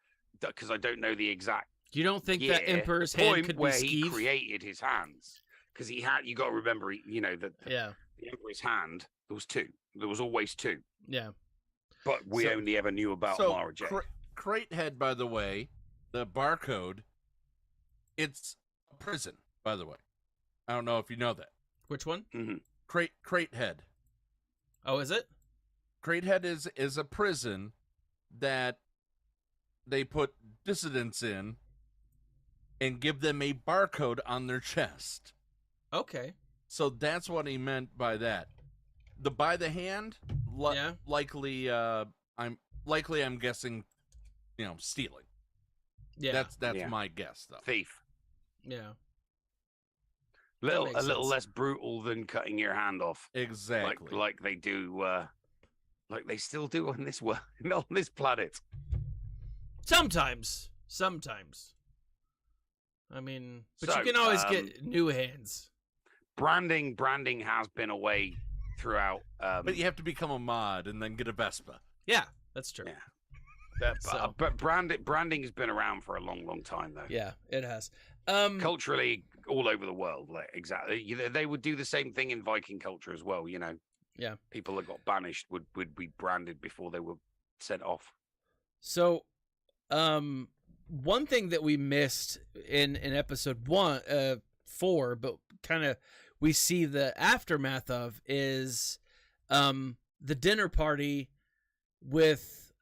Speaker 2: because I don't know the exact.
Speaker 1: You don't think
Speaker 2: year,
Speaker 1: that Emperor's
Speaker 2: the
Speaker 1: Hand
Speaker 2: point
Speaker 1: could be
Speaker 2: where he
Speaker 1: Skeeve?
Speaker 2: created his hands, because he had. You got to remember, you know that
Speaker 1: Yeah.
Speaker 2: the Emperor's Hand. There was two. There was always two.
Speaker 1: Yeah.
Speaker 2: But we
Speaker 3: So-
Speaker 2: only ever knew about
Speaker 3: So,
Speaker 2: Mara Jade.
Speaker 3: Crate Head, by the way, the barcode, it's a prison, by the way. I don't know if you know that.
Speaker 1: Which one?
Speaker 3: Crate Head.
Speaker 1: Oh, is it?
Speaker 3: Crate Head is a prison that they put dissidents in and give them a barcode on their chest.
Speaker 1: Okay.
Speaker 3: So that's what he meant by that. The by the hand,
Speaker 1: Yeah.
Speaker 3: likely I'm guessing, stealing.
Speaker 1: Yeah.
Speaker 3: That's
Speaker 2: Yeah.
Speaker 3: my guess though.
Speaker 2: Thief.
Speaker 1: Yeah.
Speaker 2: A
Speaker 1: makes
Speaker 2: little
Speaker 1: sense.
Speaker 2: less brutal than cutting your hand off.
Speaker 3: Exactly.
Speaker 2: Like they do. Like they still do on this world, on this planet.
Speaker 1: Sometimes. I mean, but
Speaker 2: So,
Speaker 1: you can always get new hands.
Speaker 2: Branding has been a way throughout.
Speaker 3: But you have to become a mod and then get a Vespa.
Speaker 1: Yeah, that's true.
Speaker 2: Yeah.
Speaker 1: So-
Speaker 2: But branding has been around for a long time though.
Speaker 1: Yeah, it has.
Speaker 2: Culturally, all over the world, like exactly. They would do the same thing in Viking culture as well. You know.
Speaker 1: Yeah.
Speaker 2: People that got banished would be branded before they were sent off.
Speaker 1: So, one thing that we missed in episode 4, but kind of we see the aftermath of is the dinner party with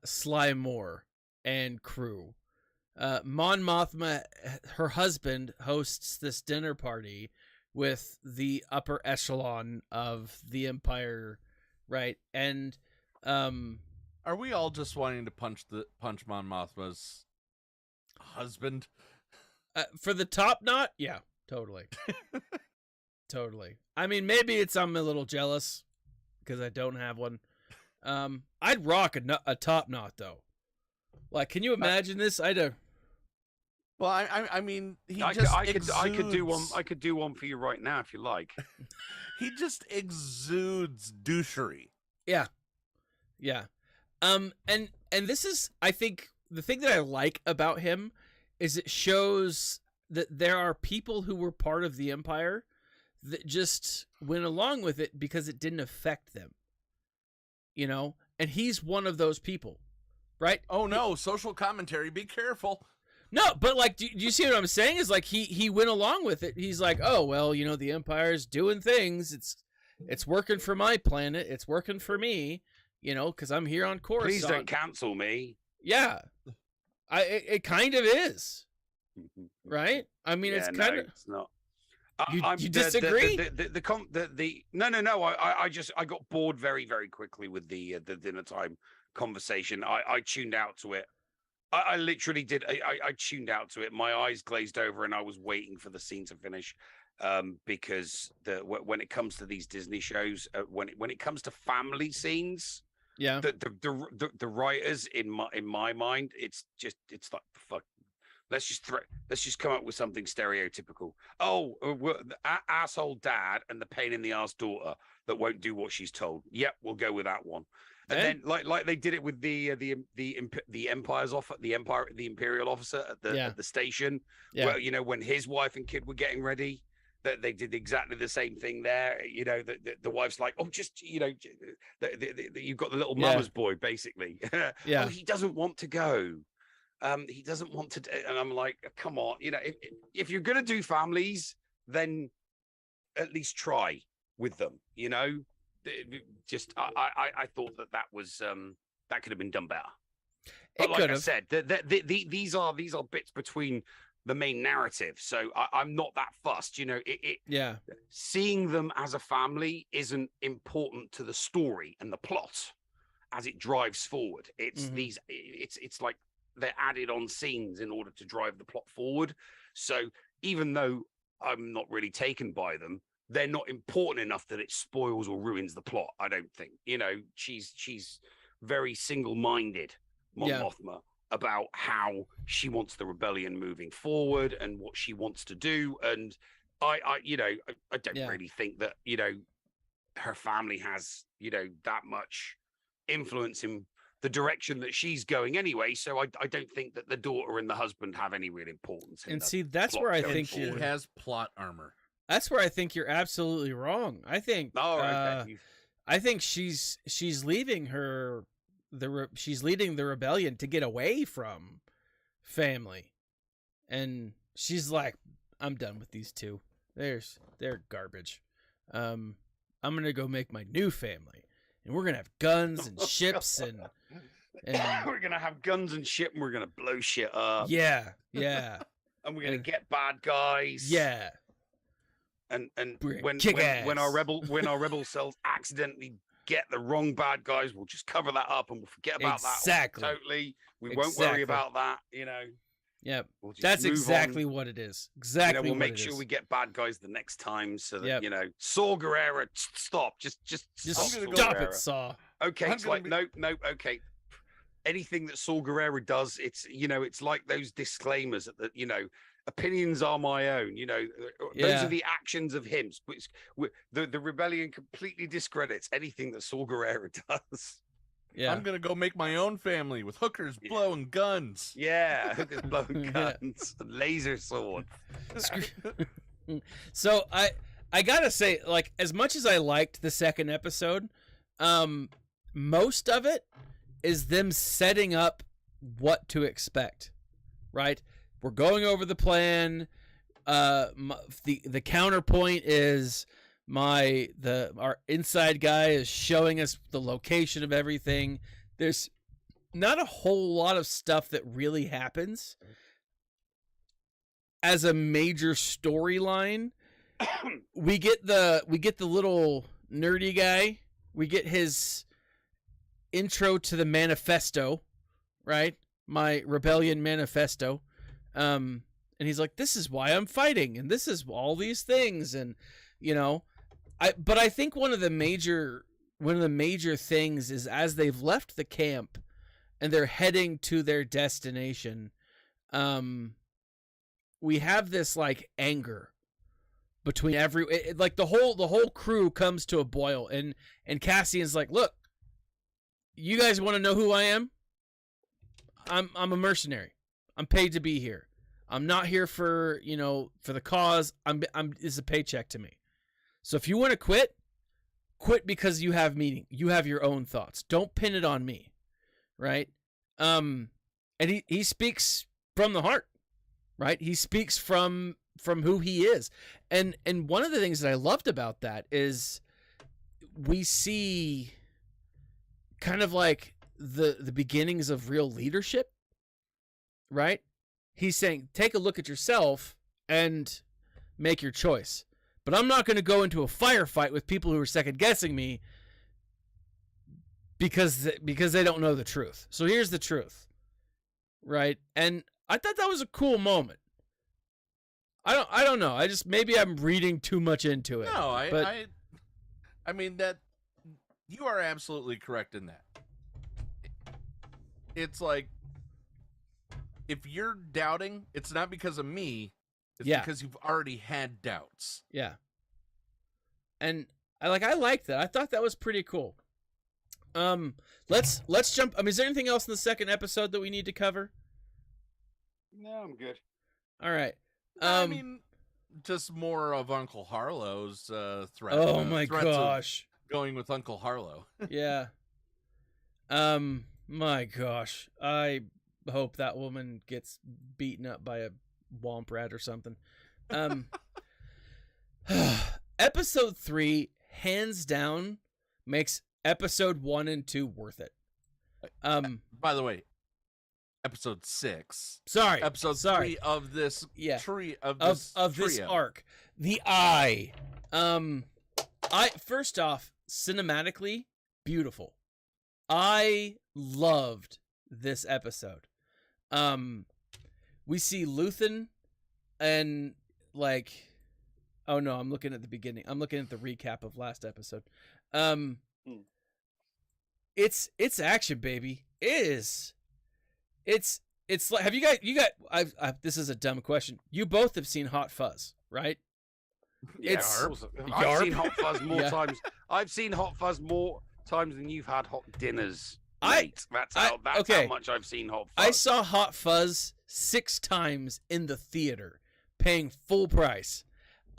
Speaker 1: Sly Moore and crew. Mon Mothma, her husband, hosts this dinner party with the upper echelon of the Empire, right? And
Speaker 3: Are we all just wanting to punch Mon Mothma's husband?
Speaker 1: for the top knot, yeah, totally. Totally. I mean, maybe I'm a little jealous because I don't have one. I'd rock a top knot though. Like, can you imagine this?
Speaker 3: Well, I mean,
Speaker 2: I could do one. I could do one for you right now if you like.
Speaker 3: He just exudes douchery.
Speaker 1: Yeah. And this is, I think, the thing that I like about him is it shows that there are people who were part of the Empire that just went along with it because it didn't affect them. And he's one of those people, right?
Speaker 3: Oh no, social commentary, be careful.
Speaker 1: No, but like, do you see what I'm saying? Is like he went along with it. He's like, oh well, the Empire's doing things. It's working for my planet. It's working for me. Because I'm here on Coruscant.
Speaker 2: Please don't cancel me.
Speaker 1: Yeah, it kind of is, right? I mean, it's kind of.
Speaker 2: It's not.
Speaker 1: You disagree?
Speaker 2: No. I got bored very, very quickly with the dinner time conversation. I tuned out to it. I literally did. I tuned out to it. My eyes glazed over, and I was waiting for the scene to finish. Because when it comes to these Disney shows, when it comes to family scenes,
Speaker 1: yeah,
Speaker 2: the writers in my mind, it's like fuck. Let's just come up with something stereotypical. Oh, the asshole dad and the pain in the ass daughter that won't do what she's told. Yep, we'll go with that one. And then, like they did it with the imperial officer at the station.
Speaker 1: Yeah.
Speaker 2: Well, when his wife and kid were getting ready, that they did exactly the same thing there. The wife's like, oh, just you've got the little mama's boy, basically.
Speaker 1: Yeah.
Speaker 2: Oh, he doesn't want to go. He doesn't want to, and I'm like, come on, if you're gonna do families, then at least try with them. Just I thought that was that could have been done better. But like I said, these are bits between the main narrative, so I'm not that fussed. Seeing them as a family isn't important to the story and the plot as it drives forward. It's it's like they're added on scenes in order to drive the plot forward. So even though I'm not really taken by them, they're not important enough that it spoils or ruins the plot. I don't think, she's very single-minded, Mon Mothma, about how she wants the rebellion moving forward and what she wants to do. And I don't really think that, her family has, that much influence in the direction that she's going anyway. So I don't think that the daughter and the husband have any real importance.
Speaker 1: And see, that's where I think
Speaker 3: she has plot armor.
Speaker 1: That's where I think you're absolutely wrong. I think I think she's leaving she's leading the rebellion to get away from family. And she's like, I'm done with these two. They're garbage. I'm going to go make my new family. And we're going to have guns and ships and
Speaker 2: we're going to have guns and shit and we're going to blow shit up.
Speaker 1: Yeah.
Speaker 2: And we're going to get bad guys.
Speaker 1: Yeah.
Speaker 2: And when our rebel cells accidentally get the wrong bad guys, we'll just cover that up and we'll forget about that. Totally. We won't worry about that,
Speaker 1: Yep.
Speaker 2: We'll
Speaker 1: that's exactly what it is. Exactly.
Speaker 2: We'll make sure we get bad guys the next time so that Saw Gerrera, stop. Just
Speaker 1: stop it, Saw.
Speaker 2: Okay, it's like nope, okay. Anything that Saw Gerrera does, it's like those disclaimers that opinions are my own. Those are the actions of him. The rebellion completely discredits anything that Saw Gerrera does.
Speaker 3: Yeah. I'm gonna go make my own family with hookers blowing guns.
Speaker 2: Yeah, hookers blowing guns, laser swords.
Speaker 1: So I gotta say, like, as much as I liked the second episode, most of it is them setting up what to expect. Right? We're going over the plan. The counterpoint is our inside guy is showing us the location of everything. There's not a whole lot of stuff that really happens as a major storyline. We get the little nerdy guy. We get his intro to the manifesto, right? My rebellion manifesto. And he's like, this is why I'm fighting, and this is all these things, and but I think one of the major things is, as they've left the camp and they're heading to their destination, we have this like anger between the whole crew comes to a boil, and Cassian's like, look, you guys want to know who I am? I'm a mercenary. I'm paid to be here. I'm not here for the cause. It's a paycheck to me. So if you want to quit because you have meaning. You have your own thoughts. Don't pin it on me, right? And he speaks from the heart, right? He speaks from who he is. And one of the things that I loved about that is we see kind of like the beginnings of real leadership, right? He's saying, take a look at yourself and make your choice. But I'm not going to go into a firefight with people who are second guessing me because they don't know the truth. So here's the truth, right? And I thought that was a cool moment. I don't know. Maybe I'm reading too much into it.
Speaker 3: No, I mean that you are absolutely correct in that. It's like, if you're doubting, it's not because of me. It's because you've already had doubts.
Speaker 1: Yeah. And I liked that. I thought that was pretty cool. Let's jump. I mean, is there anything else in the second episode that we need to cover?
Speaker 2: No, I'm good.
Speaker 1: All right.
Speaker 3: I mean, just more of Uncle Harlow's threat.
Speaker 1: Oh my gosh.
Speaker 3: Going with Uncle Harlow.
Speaker 1: Yeah. My gosh. I hope that woman gets beaten up by a womp rat or something. Episode 3, hands down, makes episode 1 and 2 worth it.
Speaker 3: By the way, episode 6.
Speaker 1: Sorry.
Speaker 3: Episode 3 of this tree of
Speaker 1: this arc. The Eye. First off, cinematically, beautiful. I loved this episode. We see Luthen and Oh no, I'm looking at the beginning. I'm looking at the recap of last episode. It's action, baby. It is. It's like, have you got I've this is a dumb question. You both have seen Hot Fuzz, right?
Speaker 2: Yeah, I've seen Hot Fuzz more
Speaker 1: Yeah.
Speaker 2: times. I've seen Hot Fuzz more times than you've had hot dinners. Mate. That's how much I've seen Hot Fuzz.
Speaker 1: I saw Hot Fuzz 6 times in the theater, paying full price.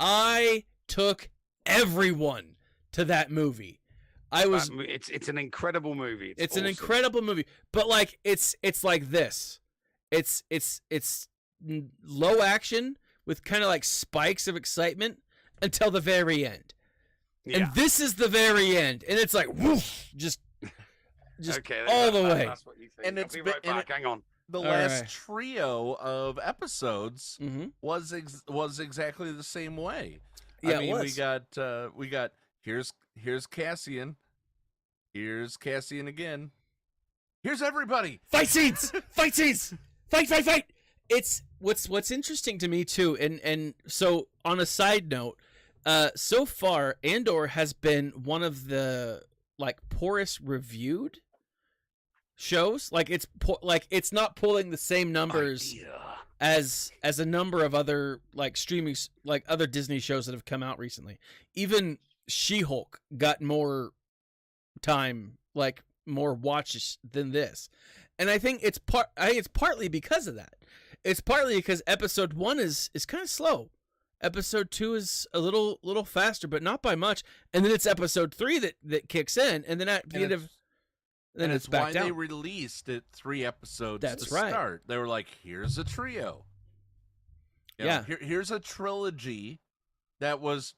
Speaker 1: I took everyone to that movie.
Speaker 2: It's an incredible movie.
Speaker 1: It's
Speaker 2: awesome.
Speaker 1: an incredible movie, but like it's like this. It's low action with kind of like spikes of excitement until the very end.
Speaker 2: Yeah.
Speaker 1: And this is the very end, and it's like woof, just
Speaker 2: okay,
Speaker 1: all the way.
Speaker 2: That's what you think.
Speaker 3: And
Speaker 2: I'll
Speaker 3: it's
Speaker 2: be right
Speaker 3: been-
Speaker 2: back. Hang on.
Speaker 3: The
Speaker 1: All
Speaker 3: last
Speaker 1: right.
Speaker 3: trio of episodes
Speaker 1: Mm-hmm.
Speaker 3: was exactly the same way.
Speaker 1: Yeah,
Speaker 3: I mean,
Speaker 1: it was.
Speaker 3: we got here's Cassian. Here's Cassian again. Here's everybody.
Speaker 1: Fight scenes, fight scenes, fight. It's what's interesting to me too, and so on a side note, so far Andor has been one of the like poorest reviewed shows. Like it's not pulling the same numbers as a number of other like streaming like other Disney shows that have come out recently. Even She-Hulk got more time, like more watches than this. And I think it's partly because of that. It's partly because episode 1 is kind of slow. Episode 2 is a little faster, but not by much. And then it's episode 3 that kicks in, and then at the end of then it's back
Speaker 3: why
Speaker 1: down.
Speaker 3: they released it 3 episodes
Speaker 1: That's
Speaker 3: to
Speaker 1: right.
Speaker 3: start. They were like, here's a trio. You know,
Speaker 1: Yeah.
Speaker 3: here's a trilogy that was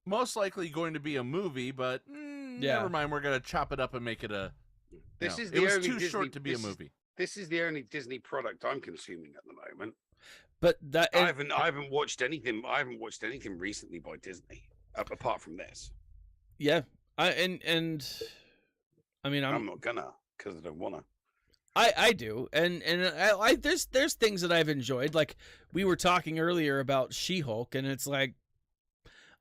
Speaker 3: most likely going to be a movie, but
Speaker 1: Yeah.
Speaker 3: never mind. We're gonna chop it up and make it a.
Speaker 2: This
Speaker 3: you
Speaker 2: is
Speaker 3: know,
Speaker 2: the
Speaker 3: it was
Speaker 2: only
Speaker 3: too
Speaker 2: Disney,
Speaker 3: short to be a
Speaker 2: this is-
Speaker 3: movie.
Speaker 2: This is the only Disney product I'm consuming at the moment.
Speaker 1: But that
Speaker 2: I haven't watched anything. I haven't watched anything recently by Disney apart from this.
Speaker 1: yeah, I mean
Speaker 2: I'm not gonna because I don't wanna.
Speaker 1: I do, and I there's things that I've enjoyed. Like we were talking earlier about She-Hulk, and it's like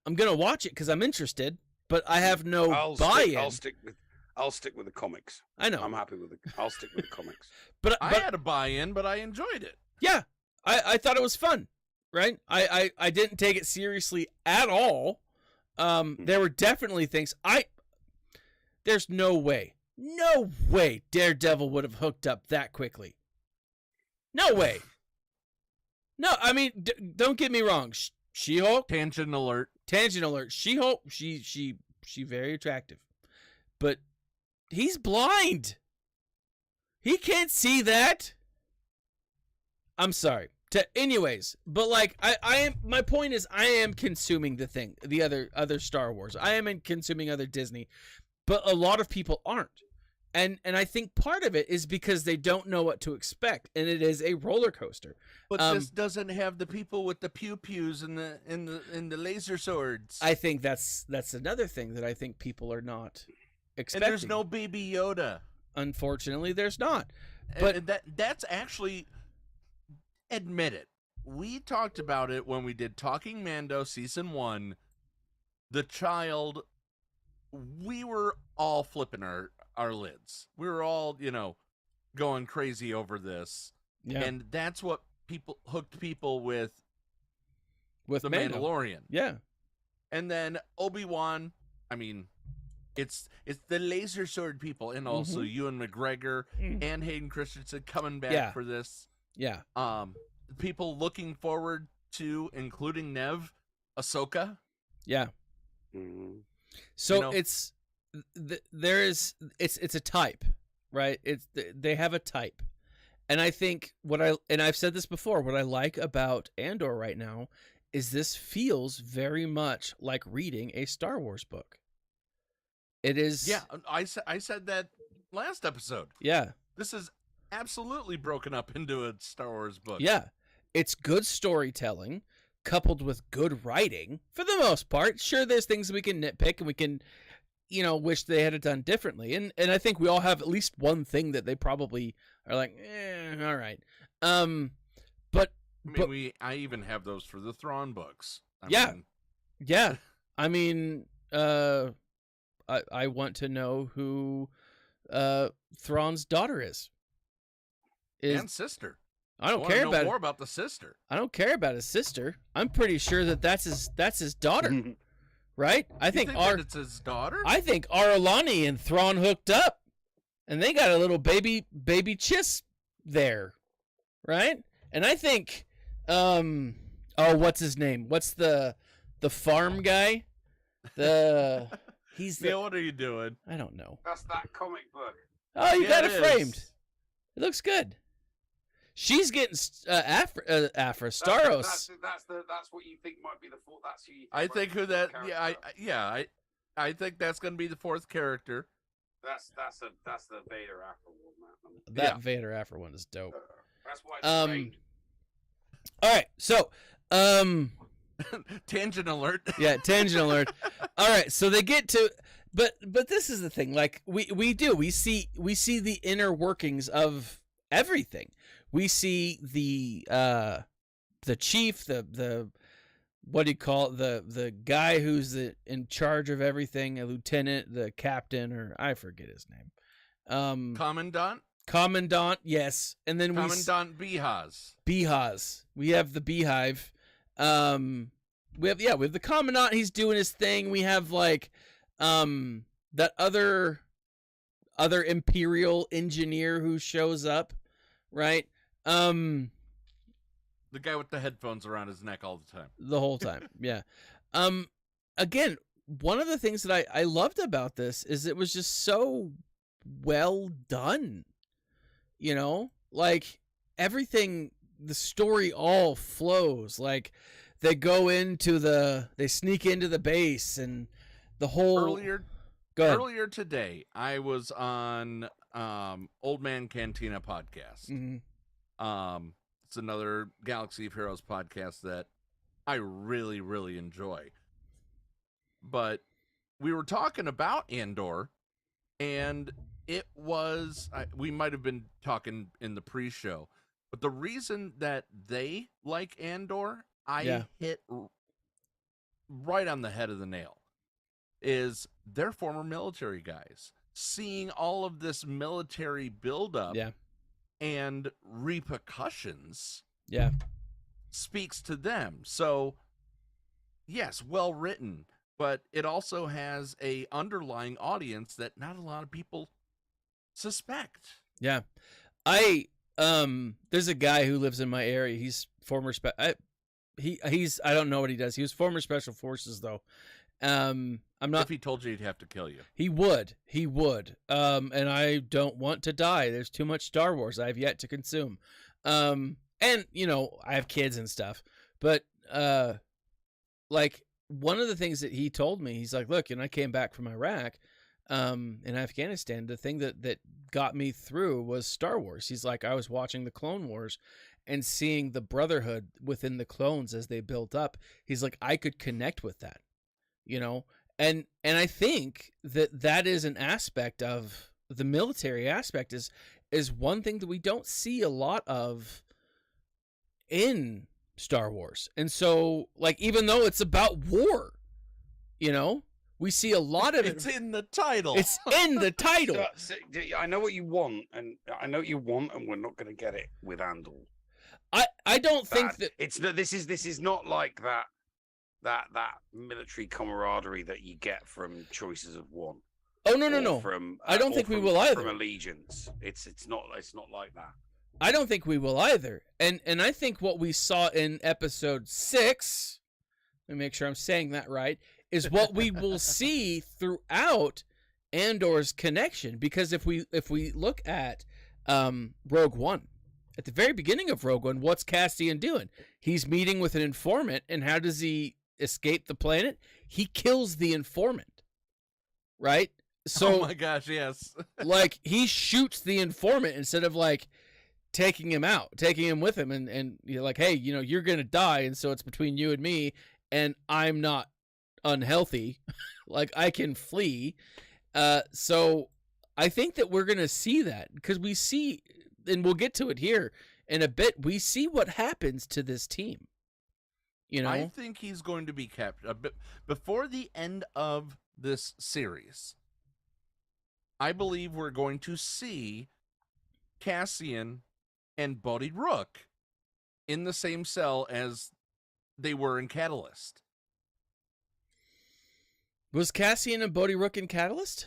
Speaker 1: I'm gonna watch it because I'm interested, but I have no buy-in.
Speaker 2: I'll stick with the comics.
Speaker 1: I know,
Speaker 2: I'm happy with I'll stick with the comics.
Speaker 1: but
Speaker 3: I had a buy-in, but I enjoyed it.
Speaker 1: yeah, I thought it was fun, right? I didn't take it seriously at all. There were definitely things there's no way Daredevil would have hooked up that quickly. No way. No, I mean, don't get me wrong. She-Hulk,
Speaker 3: Tangent alert.
Speaker 1: She-Hulk, she very attractive, but he's blind. He can't see that. I'm sorry. Anyways, but like I am. My point is, I am consuming the other Star Wars. I am consuming other Disney, but a lot of people aren't. And I think part of it is because they don't know what to expect, and it is a roller coaster.
Speaker 3: But this doesn't have the people with the pew pews and the laser swords.
Speaker 1: I think that's another thing that I think people are not expecting.
Speaker 3: And there's no Baby Yoda.
Speaker 1: Unfortunately, there's not.
Speaker 3: But that's actually, admit it. We talked about it when we did Talking Mando season 1. The child, we were all flipping our lids. We were all, going crazy over this.
Speaker 1: Yeah.
Speaker 3: And that's what hooked people with the
Speaker 1: Mando.
Speaker 3: Mandalorian.
Speaker 1: Yeah.
Speaker 3: And then Obi-Wan, I mean, it's the laser sword people, and also Ewan McGregor and Hayden Christensen coming back for this.
Speaker 1: Yeah.
Speaker 3: People looking forward to, including Nev, Ahsoka.
Speaker 1: Yeah.
Speaker 2: Mm-hmm.
Speaker 1: So it's a type, right? They have a type. And I think I've said this before, what I like about Andor right now is this feels very much like reading a Star Wars book. It is.
Speaker 3: Yeah, I said that last episode.
Speaker 1: Yeah.
Speaker 3: This is absolutely broken up into a Star Wars book.
Speaker 1: Yeah. It's good storytelling coupled with good writing for the most part. Sure, there's things we can nitpick and we can, wish they had it done differently. And I think we all have at least one thing that they probably are like, all right. But
Speaker 3: I even have those for the Thrawn books. I
Speaker 1: yeah.
Speaker 3: mean,
Speaker 1: Yeah, I mean, I want to know who Thrawn's daughter is.
Speaker 3: And sister.
Speaker 1: I don't
Speaker 3: wanna
Speaker 1: care
Speaker 3: know
Speaker 1: about
Speaker 3: more about the sister.
Speaker 1: I don't care about his sister. I'm pretty sure that's his daughter, right? I think
Speaker 3: that it's his daughter.
Speaker 1: I think Aldhani and Thrawn hooked up, and they got a little baby Chiss there, right? And I think, what's his name? What's the farm guy? He's the.
Speaker 3: Neil, what are you doing?
Speaker 1: I don't know.
Speaker 2: That's that comic book.
Speaker 1: Oh, you got it
Speaker 3: is.
Speaker 1: framed. It looks good. She's getting Afra Staros.
Speaker 2: That's what you think might be the fourth. That's who you think
Speaker 3: I
Speaker 2: might
Speaker 3: think
Speaker 2: be
Speaker 3: who
Speaker 2: the
Speaker 3: that.
Speaker 2: fourth
Speaker 3: Yeah,
Speaker 2: character.
Speaker 3: I think that's going to be the fourth character.
Speaker 2: That's the Vader Afro one.
Speaker 1: That Vader Afra one is dope.
Speaker 2: That's why it's great.
Speaker 1: All right, so
Speaker 3: Tangent alert.
Speaker 1: yeah, tangent alert. All right, so they get to, but this is the thing. Like we see the inner workings of everything. We see the chief, the what do you call it? The guy who's in charge of everything, a lieutenant, the captain, or I forget his name. Commandant, yes. And then
Speaker 3: Commandant Behaz.
Speaker 1: Behaz. We have the beehive. We have the commandant, he's doing his thing. We have like that other Imperial engineer who shows up, right?
Speaker 3: The guy with the headphones around his neck all the time.
Speaker 1: The whole time. Yeah. Again, one of the things that I loved about this is it was just so well done. You know, like everything, the story all flows. Like they they sneak into the base and the whole
Speaker 3: Earlier today, I was on Old Man Cantina podcast.
Speaker 1: Mm-hmm.
Speaker 3: It's another Galaxy of Heroes podcast that I really, really enjoy. But we were talking about Andor, and it was, we might have been talking in the pre-show, but the reason that they like Andor, hit right on the head of the nail, is they're former military guys. Seeing all of this military buildup and repercussions speaks to them. So, yes, well written, but it also has a underlying audience that not a lot of people suspect.
Speaker 1: Yeah. There's a guy who lives in my area. He's former he's I don't know what he does. He was former special forces though. I'm not.
Speaker 3: If he told you, he'd have to kill you.
Speaker 1: He would. And I don't want to die. There's too much Star Wars I have yet to consume. And you know, I have kids and stuff, but like one of the things that he told me, he's like, look, and I came back from Iraq, in Afghanistan, the thing that got me through was Star Wars. He's like, I was watching the Clone Wars and seeing the brotherhood within the clones as they built up. He's like, I could connect with that, you know? And I think that is an aspect of the military aspect is one thing that we don't see a lot of in Star Wars. And so, like, even though it's about war, you know, we see a lot of it.
Speaker 3: It's in the title.
Speaker 1: It's in the title.
Speaker 2: I know what you want, and we're not going to get it with Andor.
Speaker 1: I don't think that
Speaker 2: it's this is not like that military camaraderie that you get from Choices of One.
Speaker 1: Oh no.
Speaker 2: From
Speaker 1: I don't think we will either.
Speaker 2: From Allegiance, it's not like that.
Speaker 1: I don't think we will either. And I think what we saw in episode 6, let me make sure I'm saying that right, is what we will see throughout Andor's connection. Because if we look at Rogue One, at the very beginning of Rogue One, what's Cassian doing? He's meeting with an informant, and how does he escape the planet? He kills the informant, right? So,
Speaker 3: oh my gosh, yes.
Speaker 1: like, he shoots the informant instead of like taking him with him, and you're like, hey, you know, you're gonna die, and so it's between you and me, and I'm not unhealthy. Like, I can flee. So I think that we're gonna see that, because we see, and we'll get to it here in a bit, we see what happens to this team. You know,
Speaker 3: I think he's going to be kept a bit before the end of this series. I believe we're going to see Cassian and Bodhi Rook in the same cell as they were in Catalyst.
Speaker 1: was Cassian and Bodhi Rook in Catalyst?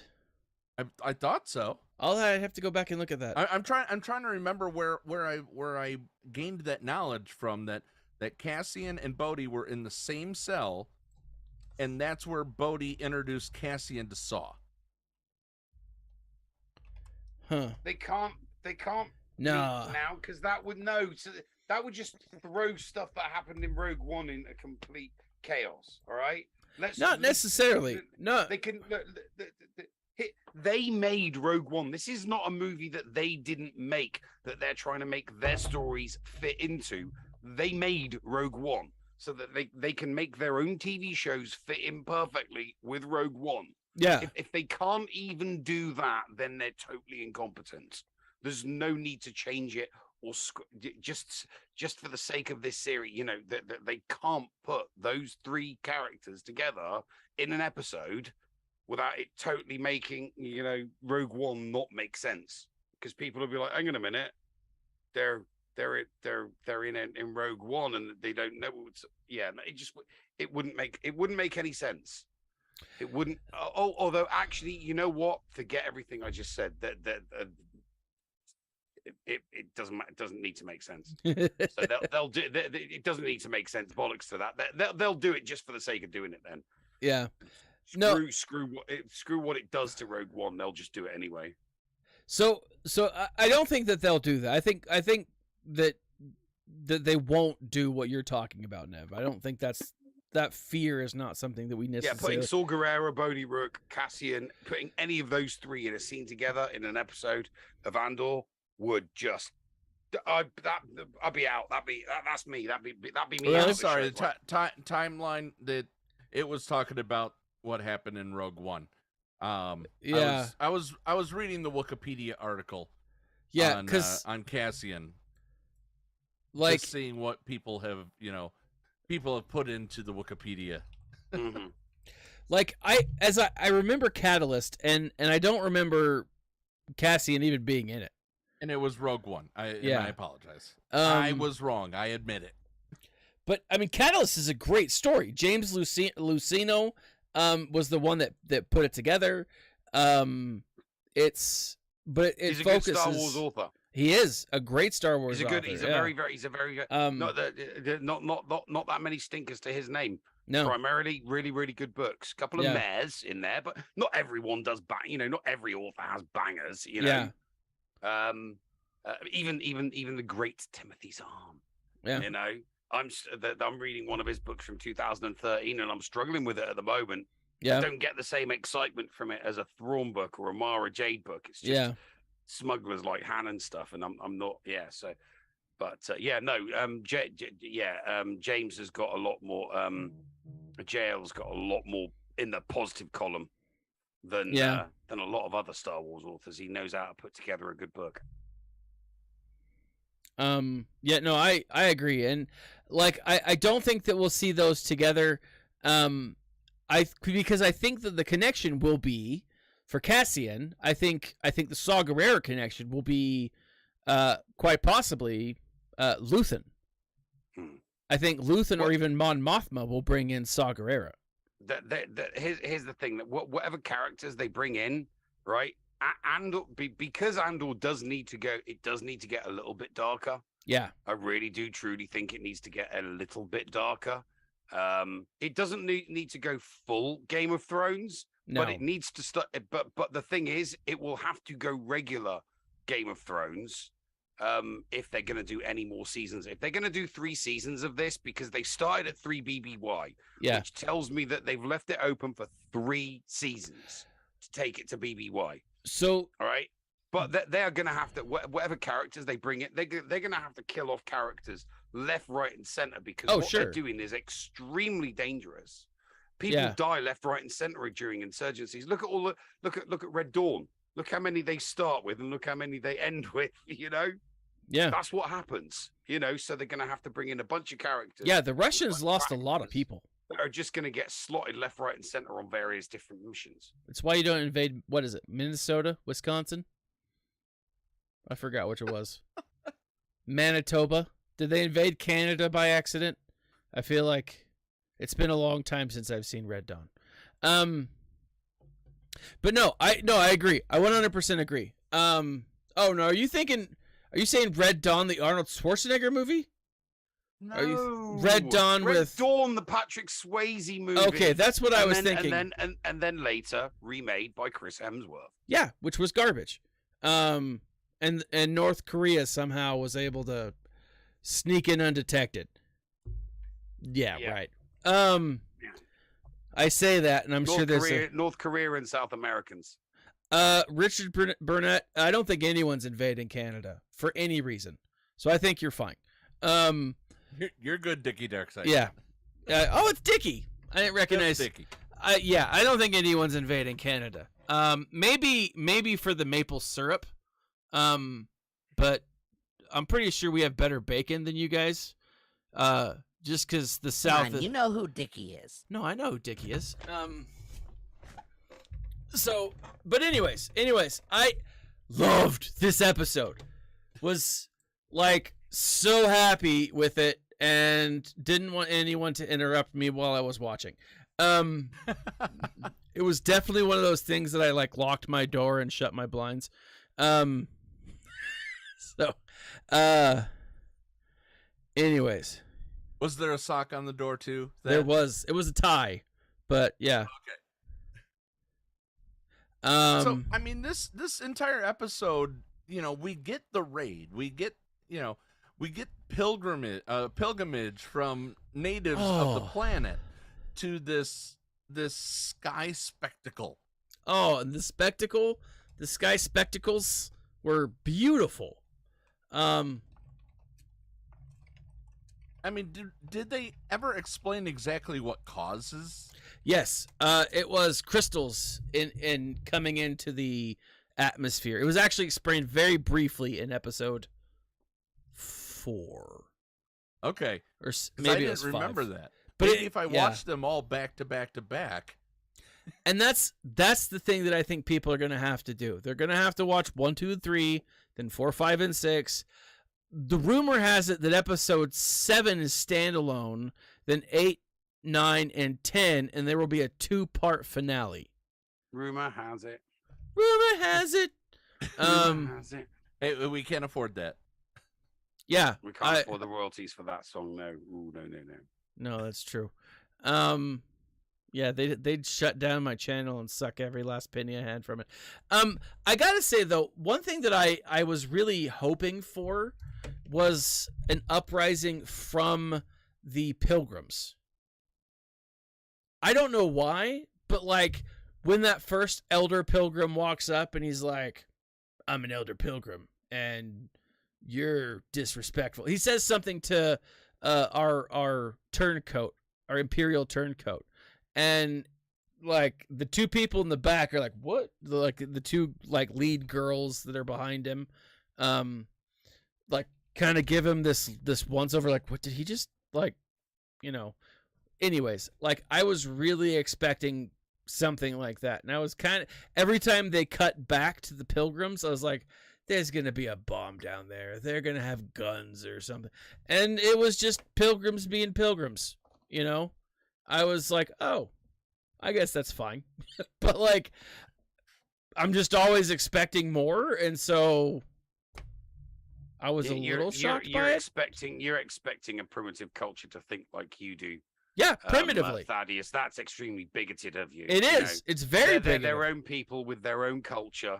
Speaker 3: I thought so.
Speaker 1: I'd have to go back and look at that.
Speaker 3: I'm trying to remember where I gained that knowledge from, that Cassian and Bodhi were in the same cell, and that's where Bodhi introduced Cassian to Saw.
Speaker 1: Huh.
Speaker 2: They can't
Speaker 1: No.
Speaker 2: now, because that would that would just throw stuff that happened in Rogue One into complete chaos. All right,
Speaker 1: Not necessarily. No.
Speaker 2: They can. They made Rogue One. This is not a movie that they didn't make, that they're trying to make their stories fit into. They made Rogue One so that they can make their own TV shows fit in perfectly with Rogue One.
Speaker 1: Yeah.
Speaker 2: If they can't even do that, then they're totally incompetent. There's no need to change it, or just for the sake of this series. You know, that they can't put those three characters together in an episode without it totally making, you know, Rogue One not make sense. Because people will be like, hang on a minute, they're in Rogue One and they don't know what's, yeah, it wouldn't make any sense. It wouldn't. Although actually, you know what? Forget everything I just said. It doesn't need to make sense. So they'll do. It doesn't need to make sense. Bollocks to that. They'll do it just for the sake of doing it. Then.
Speaker 1: Yeah.
Speaker 2: Screw what it does to Rogue One. They'll just do it anyway.
Speaker 1: So I don't think that they'll do that. I think that they won't do what you're talking about, Nev. I don't think that fear is not something that we necessarily.
Speaker 2: Yeah, putting Saw Gerrera, Bodhi Rook, Cassian, putting any of those three in a scene together in an episode of Andor would just. I'd be out. That's me. That'd be me.
Speaker 3: Well,
Speaker 2: out
Speaker 3: sorry,
Speaker 2: the
Speaker 3: timeline that it was talking about what happened in Rogue One.
Speaker 1: Yeah,
Speaker 3: I was reading the Wikipedia article.
Speaker 1: Yeah, because
Speaker 3: on Cassian,
Speaker 1: like
Speaker 3: just seeing what people have put into the Wikipedia.
Speaker 2: Mm-hmm.
Speaker 1: Like I remember Catalyst, and I don't remember Cassian even being in it.
Speaker 3: And it was Rogue One. I apologize. I was wrong. I admit it.
Speaker 1: But I mean, Catalyst is a great story. James Luceno was the one that put it together. It
Speaker 2: He's a
Speaker 1: focuses.
Speaker 2: good Star Wars author.
Speaker 1: He is a great Star Wars.
Speaker 2: He's a good.
Speaker 1: Author,
Speaker 2: He's a very good. Not that many stinkers to his name.
Speaker 1: No.
Speaker 2: Primarily, really, really good books. A couple of mares in there, but not everyone does bang. You know, not every author has bangers. You know.
Speaker 1: Yeah.
Speaker 2: Even the great Timothy Zahn.
Speaker 1: Yeah.
Speaker 2: You know, I'm reading one of his books from 2013, and I'm struggling with it at the moment.
Speaker 1: Yeah.
Speaker 2: I don't get the same excitement from it as a Thrawn book or a Mara Jade book. It's just smugglers like Han and stuff, and I'm not. Yeah. So, but James has got a lot more. JL's got a lot more in the positive column than a lot of other Star Wars authors. He knows how to put together a good book.
Speaker 1: I agree, and like I don't think that we'll see those together. Because I think that the connection will be for Cassian. I think the Saw Gerrera connection will be quite possibly Luthen. I think Luthen or even Mon Mothma will bring in Saw Gerrera.
Speaker 2: Here's the thing, that whatever characters they bring in, right? Andor, because Andor does need to go. It does need to get a little bit darker.
Speaker 1: Yeah, I
Speaker 2: really do truly think it needs to get a little bit darker. It doesn't need to go full Game of Thrones, but it needs to start. But the thing is, it will have to go regular Game of Thrones. If they're going to do any more seasons, if they're going to do 3 seasons of this, because they started at 3 BBY, which tells me that they've left it open for 3 seasons to take it to BBY.
Speaker 1: So,
Speaker 2: all right, but they are going to have to, whatever characters they bring in, they're going to have to kill off characters left, right, and center, because what they're doing is extremely dangerous. People die left, right, and center during insurgencies. Look at Red Dawn. Look how many they start with, and look how many they end with. You know,
Speaker 1: Yeah.
Speaker 2: That's what happens, so they're going to have to bring in a bunch of characters.
Speaker 1: Yeah, the Russians lost a lot of
Speaker 2: factors
Speaker 1: people.
Speaker 2: that are just going to get slotted left, right, and center on various different missions.
Speaker 1: It's why you don't invade, what is it, Minnesota, Wisconsin? I forgot which it was. Manitoba. Did they invade Canada by accident? I feel like it's been a long time since I've seen Red Dawn. But no, I agree. I 100% agree. Oh no, are you saying Red Dawn, the Arnold Schwarzenegger movie?
Speaker 2: No,
Speaker 1: Red Dawn
Speaker 2: Red
Speaker 1: with
Speaker 2: Dawn, the Patrick Swayze movie.
Speaker 1: Okay, that's what I was thinking.
Speaker 2: And then later remade by Chris Hemsworth.
Speaker 1: Yeah, which was garbage. And North Korea somehow was able to sneak in undetected. Yeah. Right. I say that, and I'm sure there's
Speaker 2: North Korea and South Americans.
Speaker 1: Richard Burnett. I don't think anyone's invading Canada for any reason, so I think you're fine.
Speaker 3: You're good, Dickie Darkside.
Speaker 1: Yeah. Oh, it's Dickie. I didn't recognize.
Speaker 3: Dickie.
Speaker 1: I don't think anyone's invading Canada. Maybe for the maple syrup. But I'm pretty sure we have better bacon than you guys. Just because the South.
Speaker 4: You know who Dickie is.
Speaker 1: No, I know who Dickie is. So, but anyways, I loved this episode. Was like so happy with it and didn't want anyone to interrupt me while I was watching. It was definitely one of those things that I like locked my door and shut my blinds. So, anyways.
Speaker 3: Was there a sock on the door too?
Speaker 1: There was. It was a tie, but yeah.
Speaker 3: Okay. So I mean, this entire episode, we get the raid, we get pilgrimage from natives of the planet to this sky spectacle.
Speaker 1: Oh, and the sky spectacles were beautiful.
Speaker 3: I mean, did they ever explain exactly what causes?
Speaker 1: Yes, it was crystals in coming into the atmosphere. It was actually explained very briefly in episode 4.
Speaker 3: Okay,
Speaker 1: or maybe
Speaker 3: I didn't remember that.
Speaker 1: But
Speaker 3: maybe if I watched them all back to back to back.
Speaker 1: And that's the thing that I think people are going to have to do. They're going to have to watch 1, 2, and 3, then 4, 5, and 6. The rumor has it that episode 7 is standalone, then 8, 9, and 10, and there will be a 2-part finale.
Speaker 2: Rumor has it.
Speaker 1: Rumor has it.
Speaker 2: Rumor has it.
Speaker 3: Hey, we can't afford that.
Speaker 1: Yeah.
Speaker 2: We can't afford the royalties for that song, no. Ooh, no.
Speaker 1: No, that's true. Yeah, they'd shut down my channel and suck every last penny I had from it. I gotta say though, one thing that I was really hoping for was an uprising from the Pilgrims. I don't know why, but like when that first Elder Pilgrim walks up and he's like, "I'm an Elder Pilgrim and you're disrespectful." He says something to our turncoat, our Imperial turncoat. And like the two people in the back are like, what? Like the two like lead girls that are behind him, like kind of give him this once over. Like, what did he just like? Anyways, like I was really expecting something like that, and I was kind of every time they cut back to the Pilgrims, I was like, there's gonna be a bomb down there. They're gonna have guns or something, and it was just Pilgrims being Pilgrims. I was like, oh, I guess that's fine. But, like, I'm just always expecting more, and so I was a little shocked by it.
Speaker 2: You're expecting a primitive culture to think like you do.
Speaker 1: Yeah, primitively.
Speaker 2: Thaddeus, that's extremely bigoted of you.
Speaker 1: It is. It's very
Speaker 2: they're
Speaker 1: bigoted.
Speaker 2: Their own people with their own culture.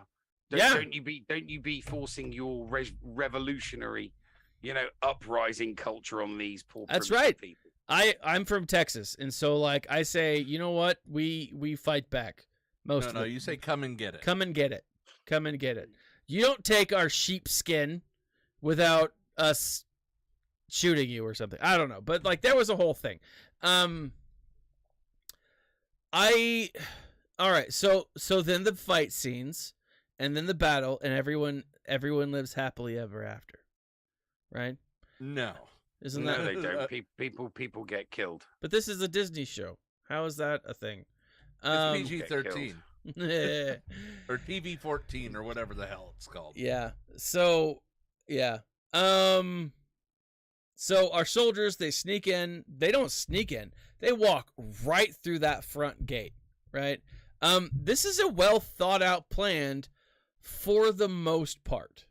Speaker 2: Don't you be forcing your revolutionary, uprising culture on these poor
Speaker 1: That's
Speaker 2: primitive
Speaker 1: right.
Speaker 2: people.
Speaker 1: I'm from Texas, and so like I say, you know what? We fight back.
Speaker 3: No, you say come and get it.
Speaker 1: Come and get it. Come and get it. You don't take our sheepskin without us shooting you or something. I don't know, but like there was a whole thing. All right. So then the fight scenes, and then the battle, and everyone lives happily ever after. right?
Speaker 3: No.
Speaker 1: Isn't
Speaker 2: No,
Speaker 1: that?
Speaker 2: they don't. People get killed.
Speaker 1: But this is a Disney show. How is that a thing?
Speaker 3: It's PG-13 or TV-14 or whatever the hell it's called.
Speaker 1: Yeah. So, yeah. So our soldiers, they sneak in. They don't sneak in. They walk right through that front gate, right? This is a well thought out plan for the most part.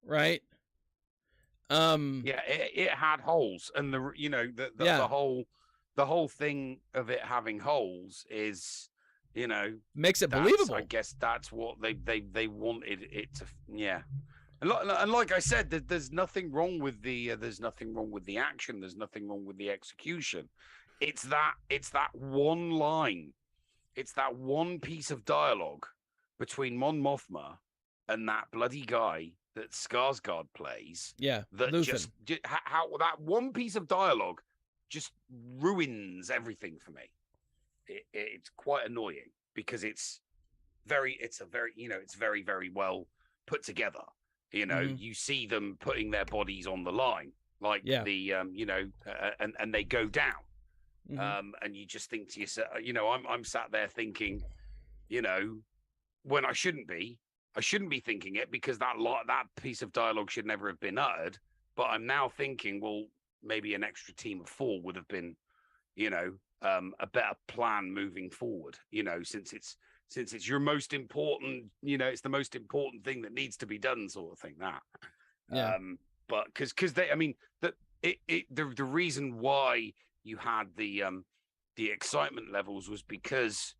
Speaker 1: Right?
Speaker 2: Yeah, it had holes, and the whole thing of it having holes is,
Speaker 1: makes it believable.
Speaker 2: I guess that's what they wanted it to. Yeah, and like I said, there's nothing wrong with the action. There's nothing wrong with the execution. It's that one line. It's that one piece of dialogue between Mon Mothma and that bloody guy that Skarsgård plays.
Speaker 1: Yeah,
Speaker 2: that
Speaker 1: Luthen.
Speaker 2: just how that one piece of dialogue just ruins everything for me. It's quite annoying because it's very very well put together. You see them putting their bodies on the line, like and they go down. And you just think to yourself, I'm sat there thinking, when I shouldn't be thinking it, because that piece of dialogue should never have been uttered. But I'm now thinking, well, maybe an extra team of 4 would have been, a better plan moving forward. Since it's your most important, it's the most important thing that needs to be done, sort of thing. That, but because they, the reason why you had the excitement levels was because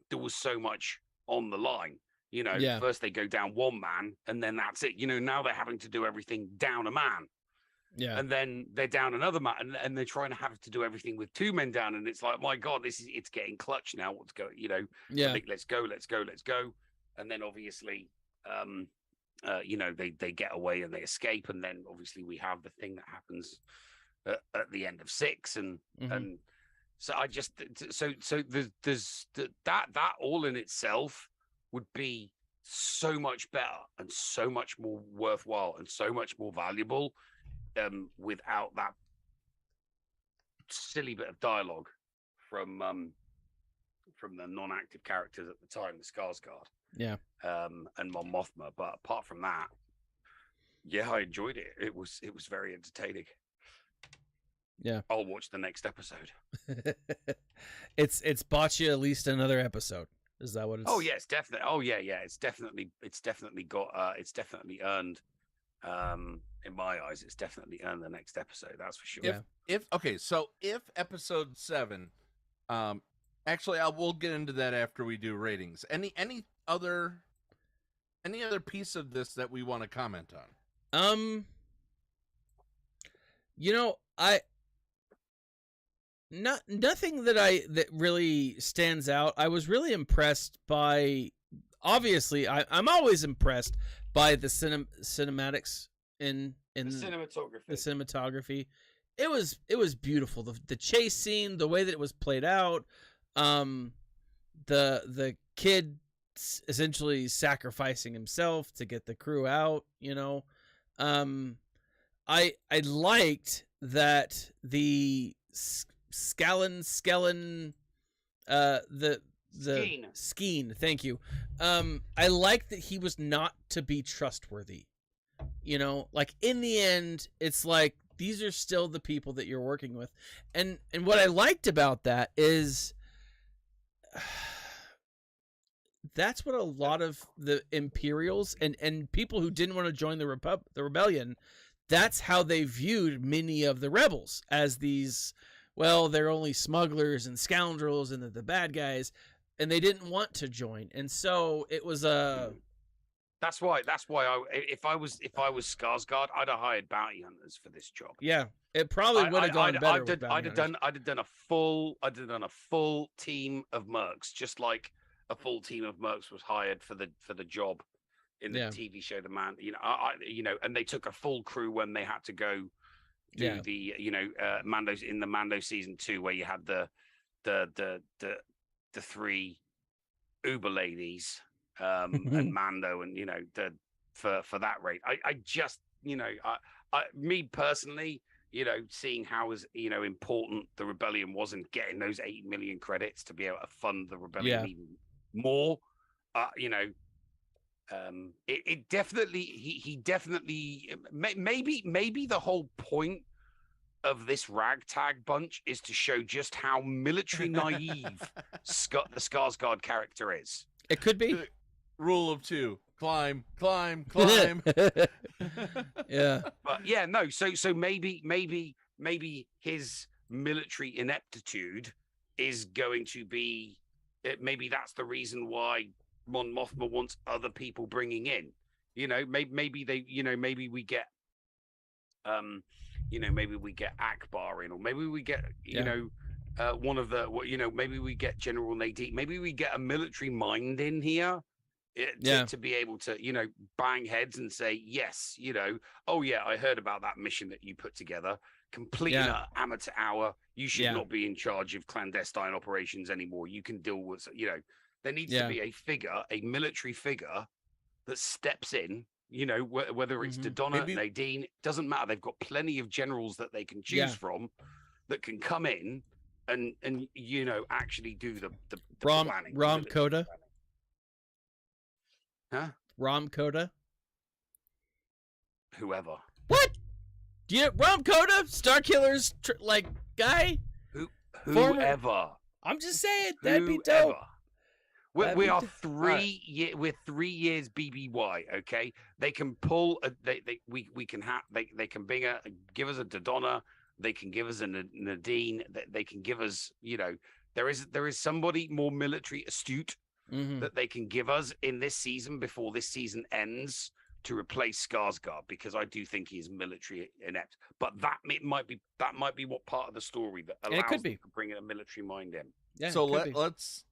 Speaker 2: there was so much on the line. First they go down one man, and then that's it. Now they're having to do everything down a man. Yeah. And then they're down another man, and they're trying to have to do everything with 2 men down, and it's like, my God, it's getting clutch now. What's going? I think let's go. And then obviously, they get away and they escape, and then obviously we have the thing that happens at the end of 6, and so I just so there's that all in itself would be so much better and so much more worthwhile and so much more valuable without that silly bit of dialogue from the non-active characters at the time, the Skarsgård, and Mon Mothma. But apart from that, I enjoyed it. It was very entertaining.
Speaker 1: Yeah,
Speaker 2: I'll watch the next episode.
Speaker 1: It's bought you at least another episode. Is that what it's?
Speaker 2: Oh yeah, it's definitely. Oh yeah. It's definitely got. It's definitely earned. In my eyes, it's definitely earned the next episode. That's for sure.
Speaker 3: If episode 7, actually, we'll get into that after we do ratings. Any other piece of this that we want to comment on?
Speaker 1: Nothing that really stands out. I was really impressed by. Obviously, I'm always impressed by the cinematics in
Speaker 2: the cinematography.
Speaker 1: The cinematography. It was beautiful. The chase scene, the way that it was played out, the kid essentially sacrificing himself to get the crew out. I liked that the Skellen, the Skeen, thank you. I like that he was not to be trustworthy. Like in the end, it's like these are still the people that you're working with, and what I liked about that is that's what a lot of the Imperials and people who didn't want to join the rebellion, that's how they viewed many of the rebels, as these, well, they're only smugglers and scoundrels and the bad guys, and they didn't want to join. And so it was
Speaker 2: that's why if I was Skarsgård, I'd have hired bounty hunters for this job.
Speaker 1: Yeah, it probably would have gone better.
Speaker 2: I'd have done a full team of mercs, just like a full team of mercs was hired for the job in the TV show The Man. And they took a full crew when they had to go do the Mando's in the Mando season 2, where you had the 3 Uber ladies and Mando, and for that rate. I just, me personally, seeing how important the rebellion was and getting those 8 million credits to be able to fund the rebellion even more, it definitely he definitely maybe the whole point of this ragtag bunch is to show just how military naive the Skarsgård character is.
Speaker 1: It could be.
Speaker 3: Rule of 2: climb, climb, climb.
Speaker 1: Yeah.
Speaker 2: But yeah, no. So maybe his military ineptitude is going to be. Maybe that's the reason why Mon Mothma wants other people bringing in. Maybe they. Maybe we get. Maybe we get Akbar in, or maybe we get. One of the. Maybe we get General Nadine. Maybe we get a military mind in here. To be able to, bang heads and say, yes, oh yeah, I heard about that mission that you put together. Completely amateur hour. You should not be in charge of clandestine operations anymore. You can deal with, there needs to be a military figure that steps in, whether it's Dodonna, Nadine, doesn't matter. They've got plenty of generals that they can choose from that can come in and actually do the planning.
Speaker 1: Rom Coda.
Speaker 2: Huh?
Speaker 1: Rom Coda?
Speaker 2: Whoever.
Speaker 1: What? Do you Rom Coda? Starkiller's guy?
Speaker 2: Whoever.
Speaker 1: I'm just saying that'd be dope.
Speaker 2: We are 3 we're 3 years BBY, okay? They can pull we can have they can give us a Dodonna, they can give us a Nadine, they can give us, there is somebody more military astute that they can give us in this season before this season ends to replace Skarsgård, because I do think he is military inept. But that might be what part of the story that allows them to bring a military mind in.
Speaker 3: Yeah, so let's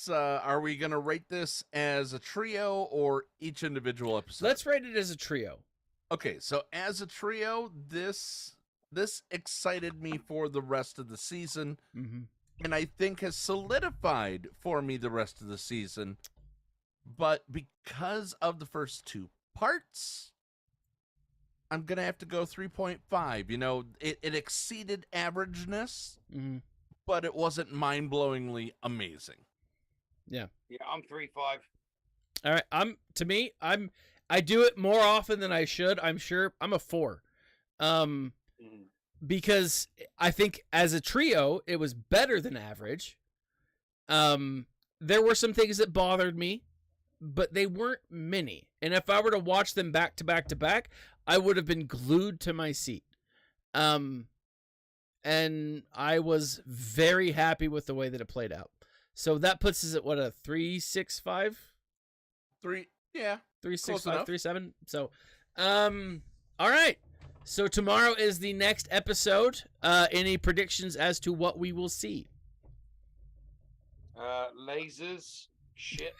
Speaker 3: are we gonna rate this as a trio or each individual episode?
Speaker 1: Let's rate it as a trio.
Speaker 3: Okay, so as a trio, this excited me for the rest of the season. And I think has solidified for me the rest of the season. But because of the first 2 parts, I'm going to have to go 3.5. It exceeded averageness, but it wasn't mind-blowingly amazing.
Speaker 1: Yeah.
Speaker 2: Yeah, I'm 3.5.
Speaker 1: All right, I do it more often than I should. I'm sure I'm a 4. Because I think as a trio, it was better than average. There were some things that bothered me, but they weren't many. And if I were to watch them back to back to back, I would have been glued to my seat. And I was very happy with the way that it played out. So that puts us at what, a 3.65?
Speaker 3: 3.65,
Speaker 1: 3.7. So, all right. So tomorrow is the next episode. Any predictions as to what we will see?
Speaker 2: Lasers, ships,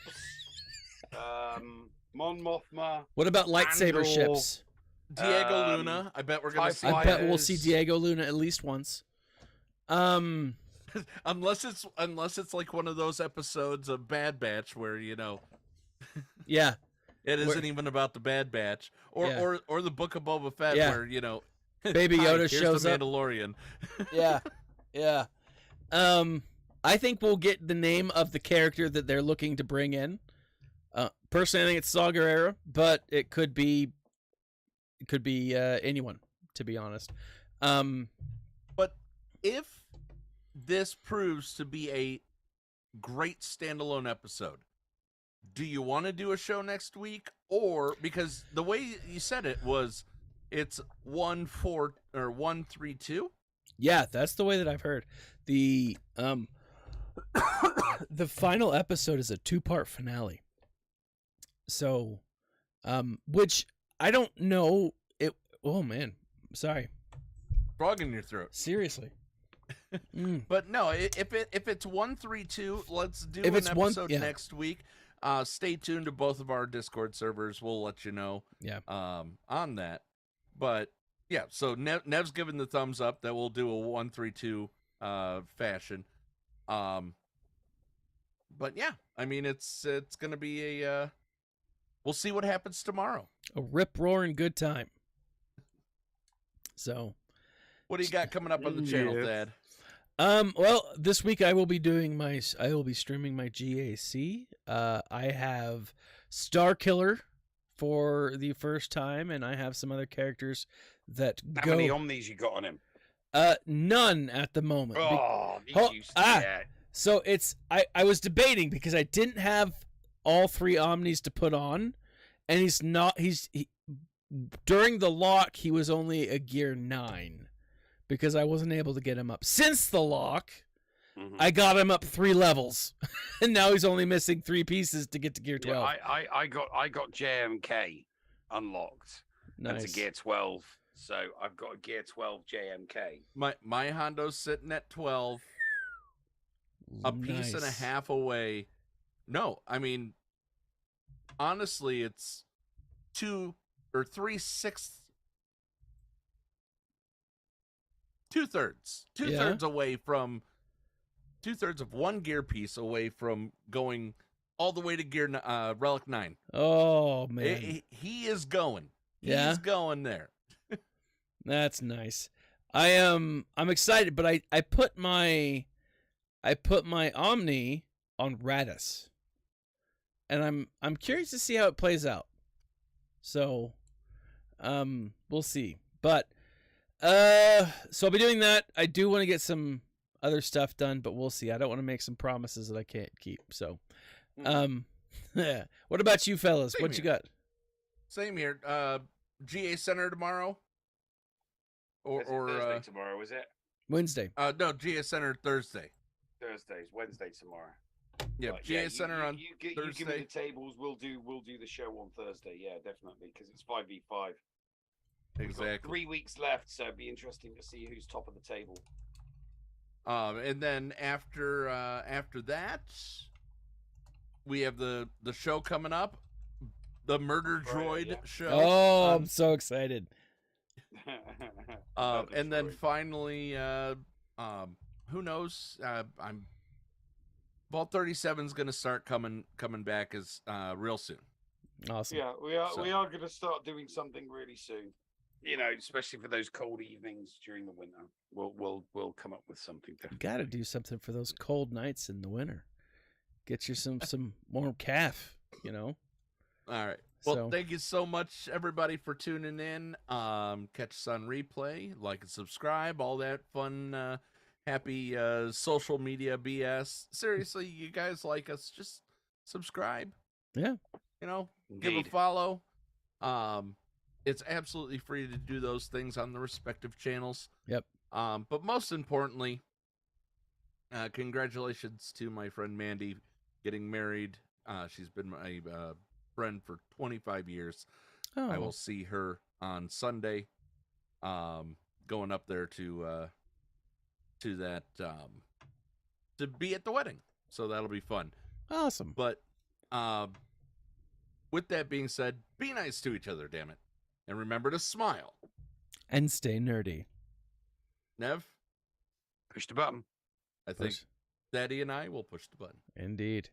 Speaker 2: Mon Mothma.
Speaker 1: What about lightsaber
Speaker 2: Andor,
Speaker 1: ships?
Speaker 3: Diego Luna. I bet we're gonna see.
Speaker 1: I bet we'll see Diego Luna at least once.
Speaker 3: Unless it's like one of those episodes of Bad Batch where
Speaker 1: Yeah.
Speaker 3: It isn't even about the Bad Batch, or the Book of Boba Fett, where
Speaker 1: Baby Yoda shows
Speaker 3: up. Mandalorian.
Speaker 1: Yeah. I think we'll get the name of the character that they're looking to bring in. Personally, I think it's Saw Gerrera, but it could be anyone, to be honest.
Speaker 3: But if this proves to be a great standalone episode, do you want to do a show next week? Or, because the way you said it was, it's 1-4-1-3-2?
Speaker 1: Yeah, that's the way that I've heard. The the final episode is a 2-part finale. So, which I don't know. Oh man, sorry.
Speaker 3: Frog in your throat.
Speaker 1: Seriously.
Speaker 3: But no, if it's 1-3-2, let's do an episode next week. Stay tuned to both of our Discord servers. We'll let you know on that. But yeah, so Nev's given the thumbs up that we'll do a 1-3-2 fashion. But yeah, I mean it's gonna be a we'll see what happens tomorrow.
Speaker 1: A rip-roaring good time. So,
Speaker 3: What do you got coming up on the channel,
Speaker 2: Yes.
Speaker 3: Dad?
Speaker 1: well, this week I will be streaming my GAC. I have Star Killer for the first time, and I have some other characters that
Speaker 2: How
Speaker 1: go.
Speaker 2: many Omnis you got on him?
Speaker 1: None at the moment.
Speaker 2: Oh, these
Speaker 1: Ho-
Speaker 2: used
Speaker 1: ah!
Speaker 2: yeah.
Speaker 1: So it's I was debating because I didn't have all 3 Omnis to put on, and he during the lock he was only a gear 9 because I wasn't able to get him up. Since the lock,
Speaker 2: Mhm.
Speaker 1: I got him up 3 levels, and now he's only missing 3 pieces to get to gear 12.
Speaker 2: Yeah, I got JMK unlocked. That's a
Speaker 1: Nice.
Speaker 2: gear 12. So I've got a gear 12 JMK.
Speaker 3: My Hondo's sitting at 12, a piece and a
Speaker 1: Nice.
Speaker 3: half away. No, I mean, honestly, it's 2 or 3/6, 2/3, 2/3 away from 2/3 of 1 gear piece away from going all the way to gear relic 9.
Speaker 1: Oh man,
Speaker 3: He is going.
Speaker 1: Yeah?
Speaker 3: He's going there.
Speaker 1: that's nice. I'm excited, but I put my Omni on Radis, and I'm curious to see how it plays out. So, we'll see. But so I'll be doing that. I do want to get some other stuff done, but we'll see. I don't want to make some promises that I can't keep. So, yeah. What about you fellas?
Speaker 3: Same
Speaker 1: What you
Speaker 3: here.
Speaker 1: got?
Speaker 3: Same here. GA Center tomorrow.
Speaker 2: Is it Thursday tomorrow, is it?
Speaker 1: Wednesday.
Speaker 3: No, GA Center Thursday.
Speaker 2: Thursday's Wednesday tomorrow.
Speaker 3: Yeah,
Speaker 2: Right,
Speaker 3: GA
Speaker 2: you-
Speaker 3: Center
Speaker 2: you,
Speaker 3: on
Speaker 2: you give me
Speaker 3: Thursday.
Speaker 2: the tables. We'll do the show on Thursday. Yeah, definitely, because it's 5v5. We've got
Speaker 3: Exactly.
Speaker 2: 3 weeks left, so it'd be interesting to see who's top of the table.
Speaker 3: And then after that, we have the show coming up, the Murder
Speaker 2: Friday,
Speaker 3: Droid
Speaker 2: yeah.
Speaker 3: show.
Speaker 1: Oh, I'm so excited.
Speaker 2: Another
Speaker 3: And then
Speaker 2: droid.
Speaker 3: finally, who knows? I'm Vault 37 is going to start coming back as real soon.
Speaker 1: Awesome.
Speaker 2: Yeah, we are
Speaker 3: So-
Speaker 2: going to start doing something really soon. You know, especially for those cold evenings during the winter. We'll come up with something.
Speaker 1: You got to do something for those cold nights in the winter. Get you some warm calf, you know.
Speaker 3: All right. Well,
Speaker 1: So-
Speaker 3: thank you so much, everybody, for tuning in. Catch us on replay, like and subscribe, all that fun, happy social media BS. Seriously, you guys like us, just subscribe.
Speaker 1: Yeah.
Speaker 3: You know, give a
Speaker 2: Indeed.
Speaker 3: follow. It's absolutely free to do those things on the respective channels.
Speaker 1: Yep.
Speaker 3: But most importantly, congratulations to my friend Mandy getting married. She's been my friend for 25 years.
Speaker 1: Oh,
Speaker 3: I will see her on Sunday. Going up there to that to be at the wedding. So that'll be fun.
Speaker 1: awesome.
Speaker 3: But with that being said, be nice to each other, damn it. And remember to smile.
Speaker 1: And stay nerdy.
Speaker 3: Nev,
Speaker 2: Push the button.
Speaker 3: I think
Speaker 1: Push.
Speaker 3: Daddy and I will push the button.
Speaker 1: Indeed.